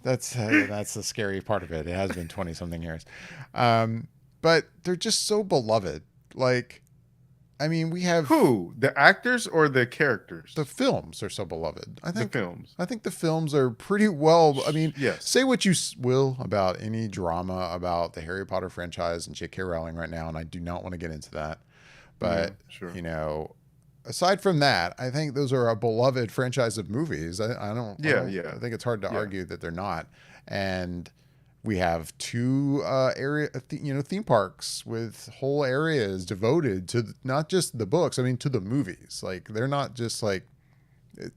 that's the scary part of it. It has been 20 something years. Um, but they're just so beloved. Like, I mean, we have Who? The actors or the characters? the films are so beloved. I The think films. I think the films are pretty well. I mean, Yes. say what you will about any drama about the Harry Potter franchise and J.K. Rowling right now, and I do not want to get into that. Yeah, But sure. aside from that, I think those are a beloved franchise of movies. Yeah, yeah. I think it's hard to Yeah. argue that they're not. And we have two theme parks with whole areas devoted to not just the books. I mean, to the movies. Like they're not just like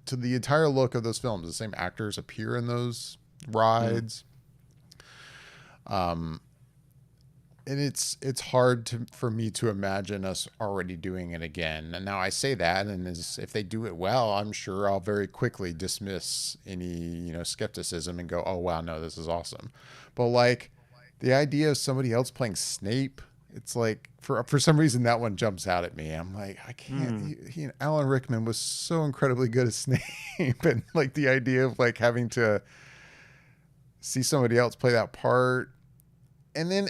to the entire look of those films. The same actors appear in those Mm. rides. Um, and it's hard for me to imagine us already doing it again. And now I say that, and if they do it well, I'm sure I'll very quickly dismiss any skepticism and go, oh wow, no, this is awesome. But like the idea of somebody else playing Snape, it's like for some reason that one jumps out at me. I'm like, I can't. Mm. Alan Rickman was so incredibly good as Snape, and like the idea of like having to see somebody else play that part. And then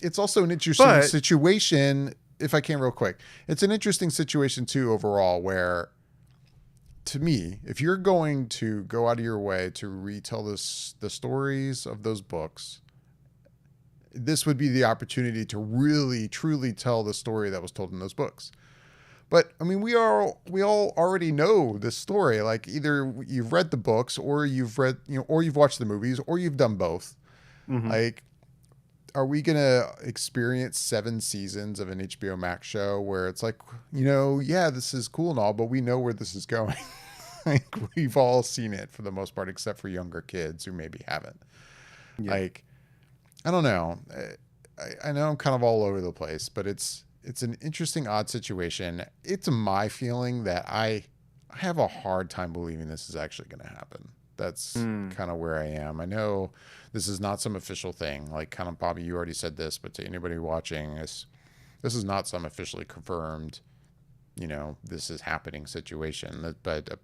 it's also an interesting But situation. If I can, real quick, it's an interesting situation too overall. Where, to me, if you're going to go out of your way to retell the stories of those books, this would be the opportunity to really truly tell the story that was told in those books. But I mean, we all already know this story. Like either you've read the books, or you've read or you've watched the movies, or you've done both. mhm. Like, are we gonna experience 7 seasons of an HBO Max show where it's like, yeah, this is cool and all, but we know where this is going. Like we've all seen it for the most part, except for younger kids who maybe haven't. Yeah. Like, I don't know. I know I'm kind of all over the place, but it's an interesting, odd situation. It's my feeling that I have a hard time believing this is actually going to happen. That's Mm. kind of where I am. I know this is not some official thing. Like, kind of, Bobby, you already said this, but to anybody watching, this is not some officially confirmed, this is happening situation. But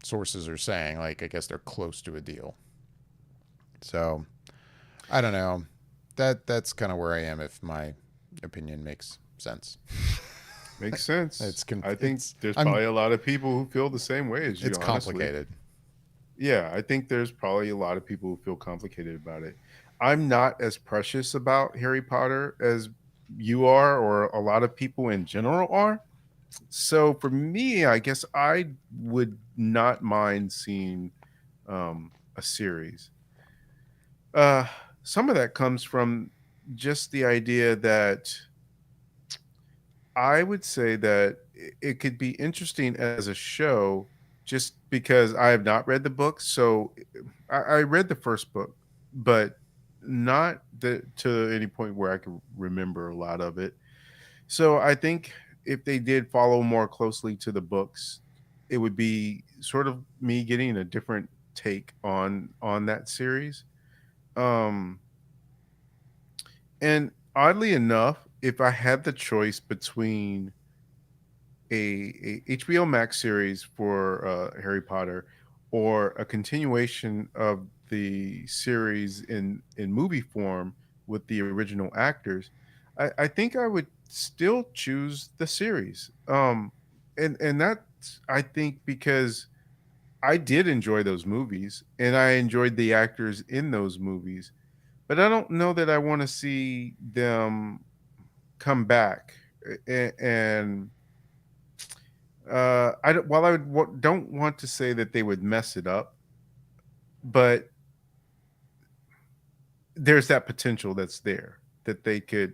sources are saying, like, I guess they're close to a deal. So I don't know. That's kind of where I am. If my opinion makes sense, Makes sense. it's I think it's there's I'm probably a lot of people who feel the same way as you, it's honestly. complicated. Yeah, I think there's probably a lot of people who feel complicated about it. I'm not as precious about Harry Potter as you are, or a lot of people in general are. So for me, I guess I would not mind seeing a series. Uh, some of that comes from just the idea that I would say that it could be interesting as a show just because I have not read the book. So I read the first book, but not to any point where I can remember a lot of it. So I think if they did follow more closely to the books, it would be sort of me getting a different take on that series. Um, and oddly enough, if I had the choice between a HBO Max series for Harry Potter or a continuation of the series in movie form with the original actors, I think I would still choose the series. And that's, I think, because I did enjoy those movies and I enjoyed the actors in those movies, but I don't know that I want to see them come back. And I don't, while don't want to say that they would mess it up, but there's that potential that's there that they could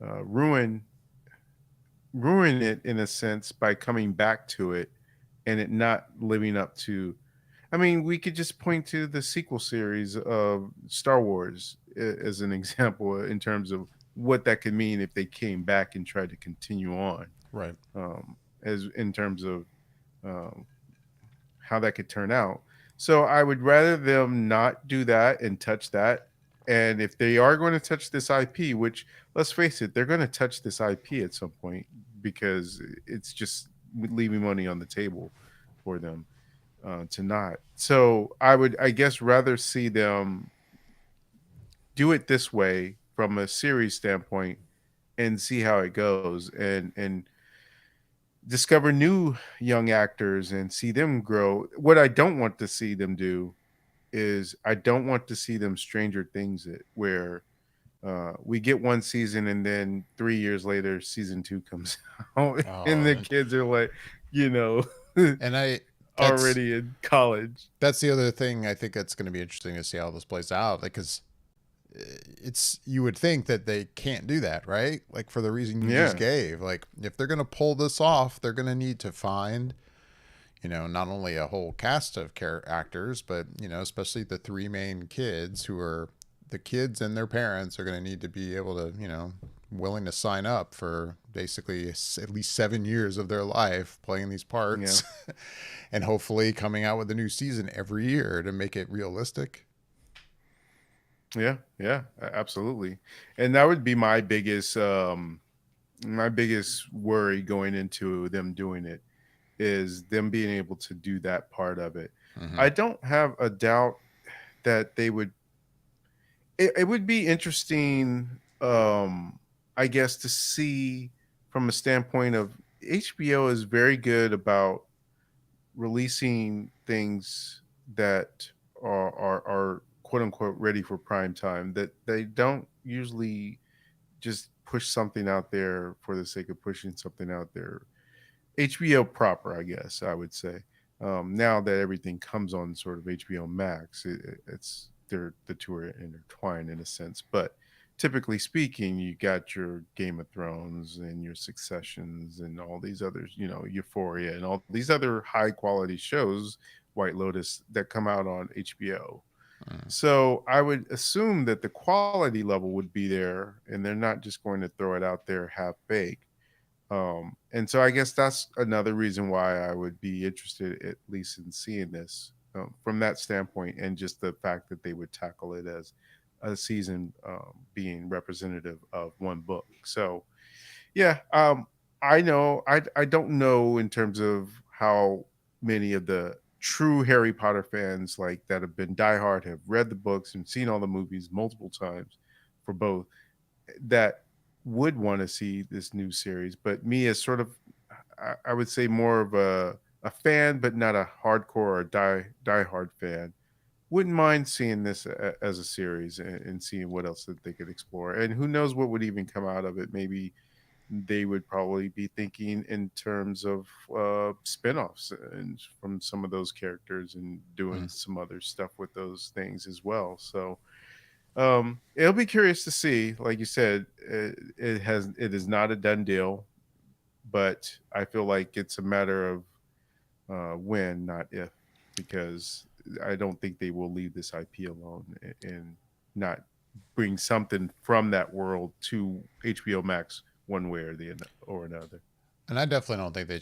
uh, ruin ruin it in a sense by coming back to it and it not living up to. I mean, we could just point to the sequel series of Star Wars as an example in terms of what that could mean if they came back and tried to continue on, Right. as in terms of um, how that could turn out. So I would rather them not do that and touch that. And if they are going to touch this IP, which let's face it, they're going to touch this IP at some point because it's just leaving money on the table for them to not. So I would, I guess, rather see them do it this way from a series standpoint and see how it goes, and discover new young actors and see them grow. What I don't want to see them do is I don't want to see them Stranger Things it, where we get one season and then 3 years later season two comes out and Oh, the kids are like, you know, and I that's already in college. that's the other thing. I think that's going to be interesting to see how this plays out. Like, because it's you would think that they can't do that, right? Like for the reason you just Yeah, gave. Like if they're going to pull this off, they're going to need to find, not only a whole cast of actors, but especially the three main kids who are the kids and their parents are going to need to be able to, willing to sign up for basically at least 7 years of their life playing these yeah. parts and hopefully coming out with a new season every year to make it realistic. Yeah, yeah, absolutely. And that would be my biggest worry going into them doing it is them being able to do that part of it. Mm-hmm. I don't have a doubt that they would. It would be interesting, I guess, to see from a standpoint of HBO is very good about releasing things that are quote unquote ready for prime time, that they don't usually just push something out there for the sake of pushing something out there. HBO proper, I guess I would say. Now that everything comes on sort of HBO Max, it's they're the two are intertwined in a sense. But typically speaking, you got your Game of Thrones and your Successions and all these others, Euphoria and all these other high quality shows, White Lotus, that come out on HBO. Mm. So I would assume that the quality level would be there, and they're not just going to throw it out there half baked. And so I guess that's another reason why I would be interested, at least in seeing this from that standpoint, and just the fact that they would tackle it as a season being representative of one book. So yeah, I know I don't know in terms of how many of the true Harry Potter fans like that have been diehard have read the books and seen all the movies multiple times for both that would want to see this new series. But me as sort of, I would say more of a fan, but not a hardcore or diehard fan, wouldn't mind seeing this as a series and seeing what else that they could explore. And who knows what would even come out of it? Maybe they would probably be thinking in terms of spin-offs and from some of those characters and doing Mm. some other stuff with those things as well. So it'll be curious to see. Like you said, it is not a done deal, but I feel like it's a matter of when, not if, because I don't think they will leave this IP alone and not bring something from that world to HBO Max one way or another. And I definitely don't think they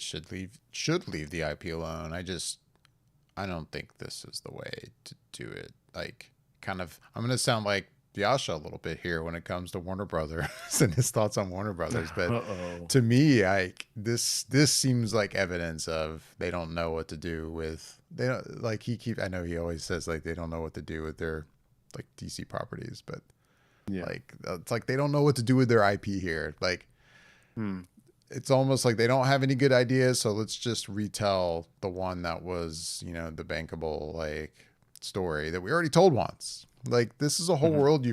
should leave the IP alone. I don't think this is the way to do it. Like, kind of, I'm going to sound like Yasha a little bit here when it comes to Warner Brothers and his thoughts on Warner Brothers. Uh But oh. to me, like this seems like evidence of they don't know what to do with they don't like I know he always says like they don't know what to do with their like DC properties, but Yeah. like it's like they don't know what to do with their IP here. Like Hmm. it's almost like they don't have any good ideas, so let's just retell the one that was, the bankable like story that we already told once. Like this is a whole Mhm. world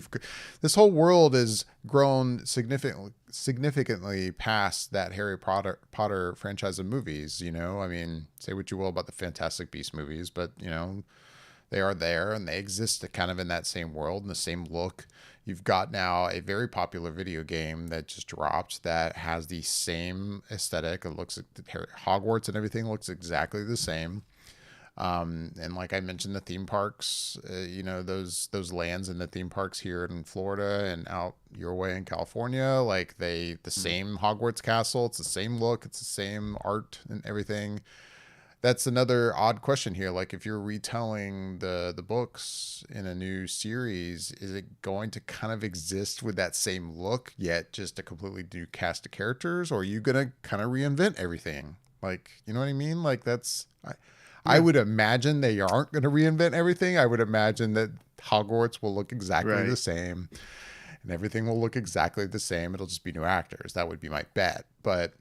this whole world has grown significantly past that Harry Potter franchise of movies, I mean, say what you will about the Fantastic Beast movies, but they are there and they exist kind of in that same world and the same look. You've got now a very popular video game that just dropped that has the same aesthetic. It looks like Hogwarts and everything looks exactly the same. And like I mentioned, the theme parks, those lands in the theme parks here in Florida and out your way in California, like the Mhm. same Hogwarts castle, it's the same look, it's the same art and everything. That's another odd question here. Like if you're retelling the books in a new series, is it going to kind of exist with that same look, yet just a completely new cast of characters, or are you gonna kind of reinvent everything? Like, you know what I mean? Like I Yeah. would imagine they aren't going to reinvent everything. I would imagine that Hogwarts will look exactly the Right. same and everything will look exactly the same. It'll just be new actors. That would be my bet. But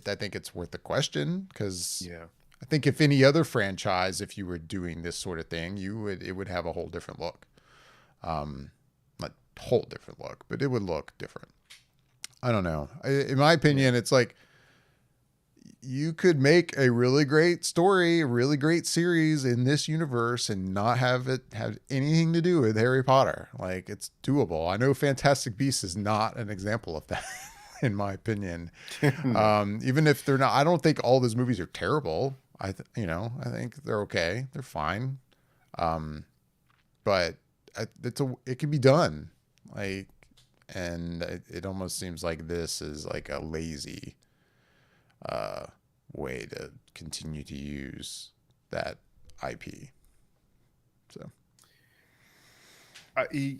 I think it's worth the question because Yeah. I think if any other franchise, if you were doing this sort of thing, it would have a whole different look. Not whole different look, but it would look different. I don't know. In my Yeah. opinion, it's like you could make a really great story, a really great series in this universe and not have it have anything to do with Harry Potter. Like it's doable. I know Fantastic Beasts is not an example of that, in my opinion. No. Even if they're not, I don't think all those movies are terrible. I think they're okay. They're fine. Um, but it can be done. Like, and it almost seems like this is like a lazy uh, way to continue to use that IP. So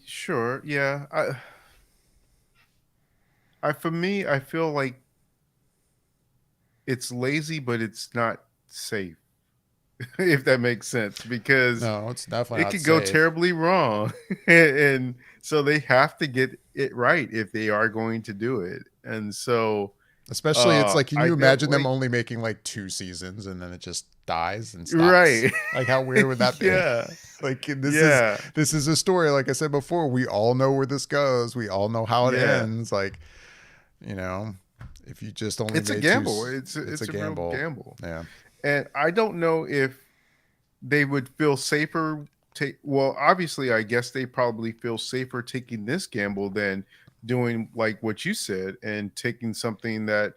Sure. Yeah. For me, I feel like it's lazy, but it's not safe, if that makes sense, because no, it's definitely it not could go safe. terribly wrong. And so they have to get it right if they are going to do it. And so Especially, it's like, can I you felt imagine them like only making like two seasons and then it just dies and stops? right. Like, how weird would that be? Yeah. Like, Yeah. this is a story. Like I said before, we all know where this goes. We all know how it Yeah. ends. Like, you know, if you just only It's a made two, gamble. it's a It's a real gamble. gamble. Yeah. And I don't know if they would feel safer take well, obviously I guess they probably feel safer taking this gamble than doing like what you said and taking something that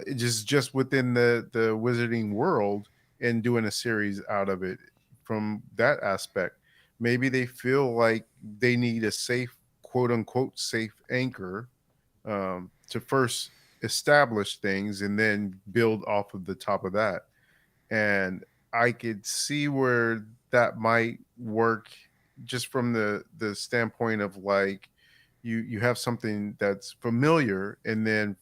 it just within the wizarding world and doing a series out of it from that aspect. Maybe they feel like they need a safe, quote unquote safe anchor, to first establish things and then build off of the top of that. And I could see where that might work just from the standpoint of like you have something that's familiar and then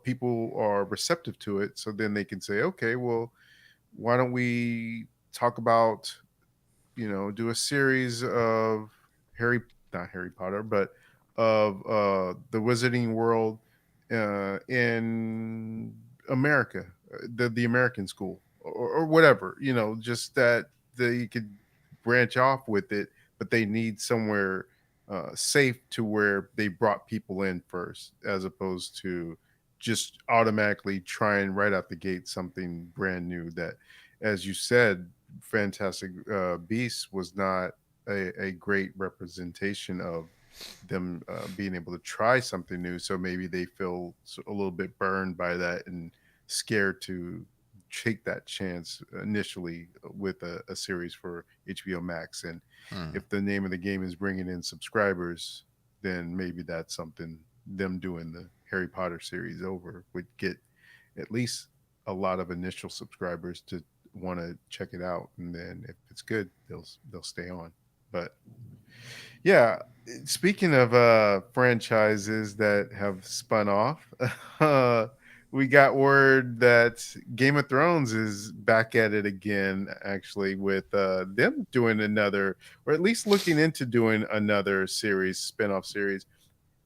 people are receptive to it, so then they can say, okay, well, why don't we talk about, do a series of Harry, not Harry Potter, but of the Wizarding World in America, the American school, or whatever, just that they could branch off with it, but they need somewhere safe to where they brought people in first, as opposed to just automatically trying right out the gate something brand new that, as you said, Fantastic Beasts was not a great representation of them being able to try something new. So maybe they feel a little bit burned by that and scared to take that chance initially with a series for HBO Max. And Hmm. if the name of the game is bringing in subscribers, then maybe that's something them doing the Harry Potter series over would get at least a lot of initial subscribers to want to check it out, and then if it's good, they'll stay on. But yeah, speaking of franchises that have spun off, uh, we got word that Game of Thrones is back at it again, actually, with them doing another, or at least looking into doing another series, spin-off series.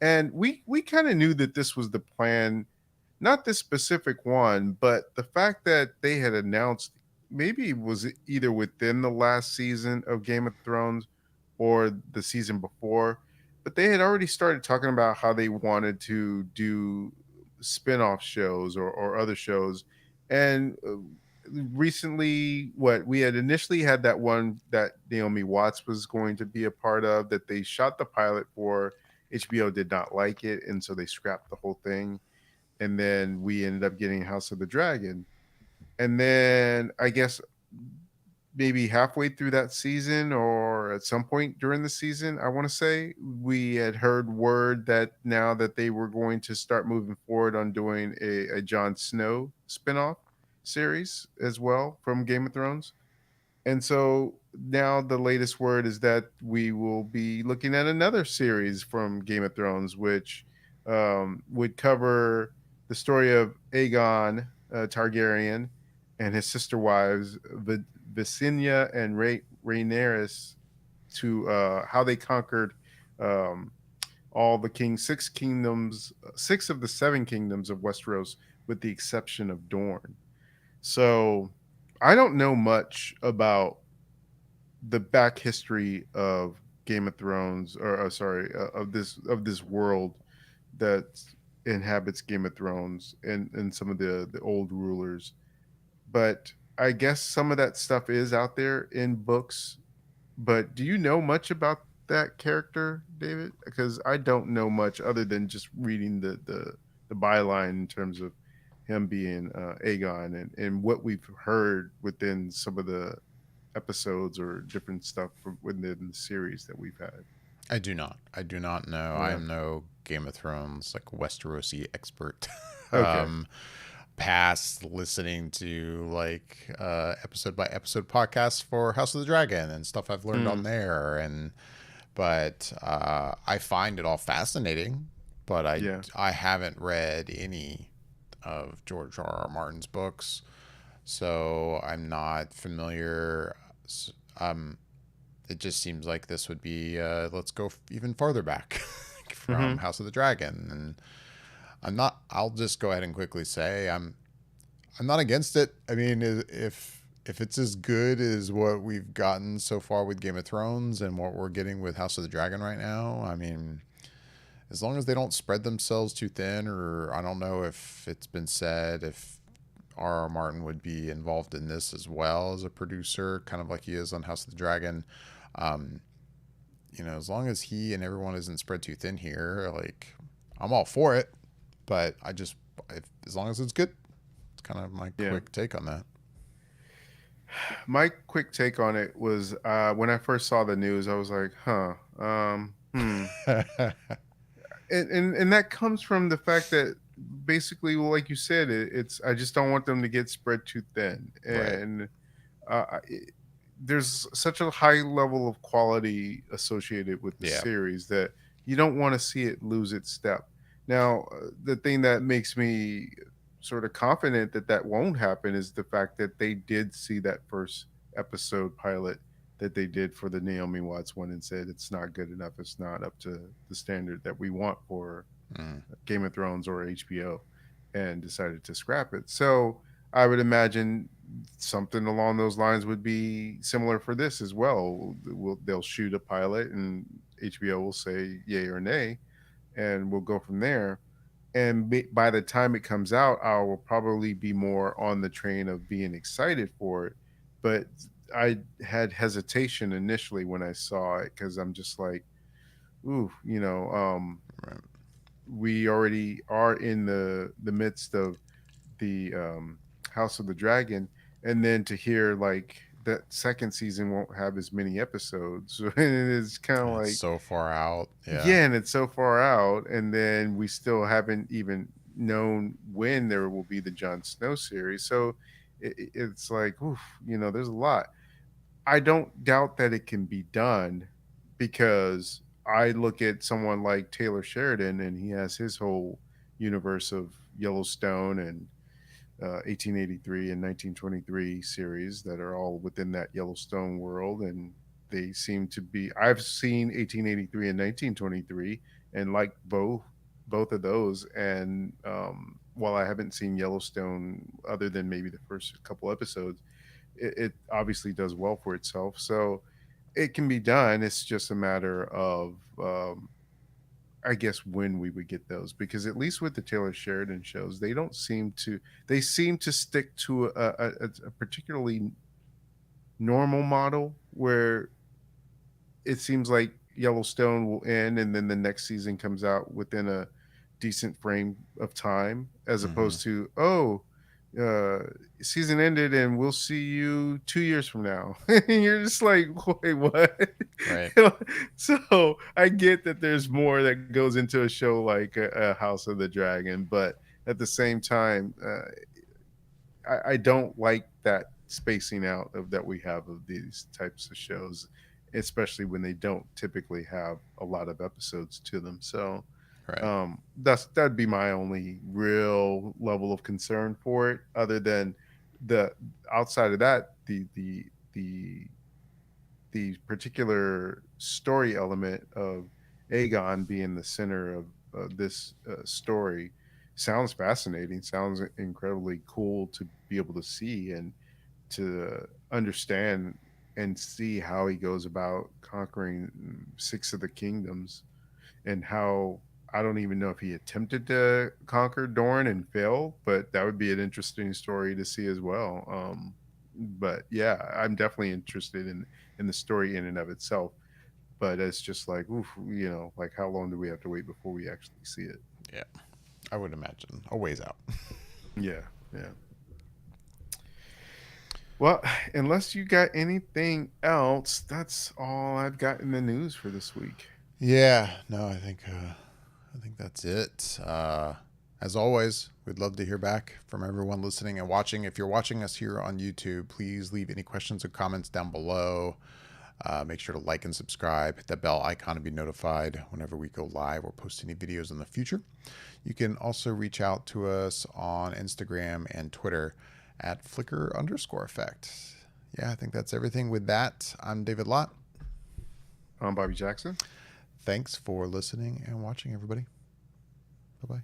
And we kind of knew that this was the plan, not this specific one, but the fact that they had announced, maybe it was either within the last season of Game of Thrones or the season before, but they had already started talking about how they wanted to do spin-off shows or other shows. And recently, what we had initially had, that one that Naomi Watts was going to be a part of, that they shot the pilot for. HBO did not like it, and so they scrapped the whole thing. And then we ended up getting House of the Dragon. And then I guess maybe halfway through that season or at some point during the season, I want to say, we had heard word that now that they were going to start moving forward on doing a Jon Snow spinoff series as well from Game of Thrones. And so now the latest word is that we will be looking at another series from Game of Thrones, which would cover the story of Aegon Targaryen and his sister wives, Visenya and Rhaenyra, to how they conquered um, all the six kingdoms, six of the seven kingdoms of Westeros, with the exception of Dorne. So I don't know much about the back history of Game of Thrones, or sorry, of this world that inhabits Game of Thrones and some of the old rulers. But I guess some of that stuff is out there in books. But do you know much about that character, David? Because I don't know much other than just reading the byline in terms of him being Aegon and what we've heard within some of the episodes or different stuff from within the series that we've had. I do not. I do not know. I Yeah. am no Game of Thrones like Westerosi expert. Okay. um, Past listening to like episode by episode podcasts for House of the Dragon and stuff I've learned on Mm. there, and but I find it all fascinating. But Yeah. I haven't read any of George R. R. Martin's books, so I'm not familiar. Um, it just seems like this would be let's go even farther back from Hmm. House of the Dragon, and I'm not. I'll just go ahead and quickly say I'm not against it. I mean, if it's as good as what we've gotten so far with Game of Thrones and what we're getting with House of the Dragon right now, I mean, as long as they don't spread themselves too thin, or I don't know if it's been said if R. R. Martin would be involved in this as well as a producer, kind of like he is on House of the Dragon. Um, as long as he and everyone isn't spread too thin here, like I'm all for it. But as long as it's good, it's kind of my Yeah. quick take on that. My quick take on it was when I first saw the news, I was like, huh, and that comes from the fact that basically, well, like you said, it's I just don't want them to get spread too thin, Right. and there's such a high level of quality associated with the Yeah. series that you don't want to see it lose its step. Now, the thing that makes me sort of confident that that won't happen is the fact that they did see that first episode pilot that they did for the Naomi Watts one and said it's not good enough. It's not up to the standard that we want for Mm. Game of Thrones or HBO, and decided to scrap it. So I would imagine something along those lines would be similar for this as well. They'll shoot a pilot, and HBO will say yay or nay, and we'll go from there. And by the time it comes out, I will probably be more on the train of being excited for it. But I had hesitation initially when I saw it because I'm just like, ooh, Right. we already are in the midst of the House of the Dragon, and then to hear like that second season won't have as many episodes, and it's kind of And it's like, so far out. Yeah. yeah, and it's so far out, and then we still haven't even known when there will be the Jon Snow series, so it's like, oof, there's a lot. I don't doubt that it can be done because I look at someone like Taylor Sheridan and he has his whole universe of Yellowstone and 1883 and 1923 series that are all within that Yellowstone world. And they seem to be, I've seen 1883 and 1923 and like both of those. And while I haven't seen Yellowstone other than maybe the first couple episodes, it obviously does well for itself. So it can be done. It's just a matter of, I guess, when we would get those. Because at least with the Taylor Sheridan shows, they seem to stick to a particularly normal model where it seems like Yellowstone will end and then the next season comes out within a decent frame of time, as Mm-hmm. opposed to, oh, uh season ended and we'll see you 2 years from now. And you're just like, wait, what? Right. So I get that there's more that goes into a show like a House of the Dragon, but at the same time, I don't like that spacing out of that we have of these types of shows, especially when they don't typically have a lot of episodes to them. So Right. that'd be my only real level of concern for it. Other than the outside of that, the the particular story element of Aegon being the center of this story sounds fascinating. Sounds incredibly cool to be able to see and to understand and see how he goes about conquering six of the kingdoms, and how I don't even know if he attempted to conquer Dorne and failed, but that would be an interesting story to see as well. But yeah, I'm definitely interested in the story in and of itself. But it's just like, oof, like how long do we have to wait before we actually see it? Yeah. I would imagine a ways out. Yeah, yeah. Well, unless you got anything else, that's all I've got in the news for this week. Yeah. No, I think that's it. As always, we'd love to hear back from everyone listening and watching. If you're watching us here on YouTube, please leave any questions or comments down below. Make sure to like and subscribe. Hit that bell icon to be notified whenever we go live or post any videos in the future. You can also reach out to us on Instagram and Twitter at Flickr_effect. Yeah, I think that's everything with that. I'm David Lott. I'm Bobby Jackson. Thanks for listening and watching, everybody.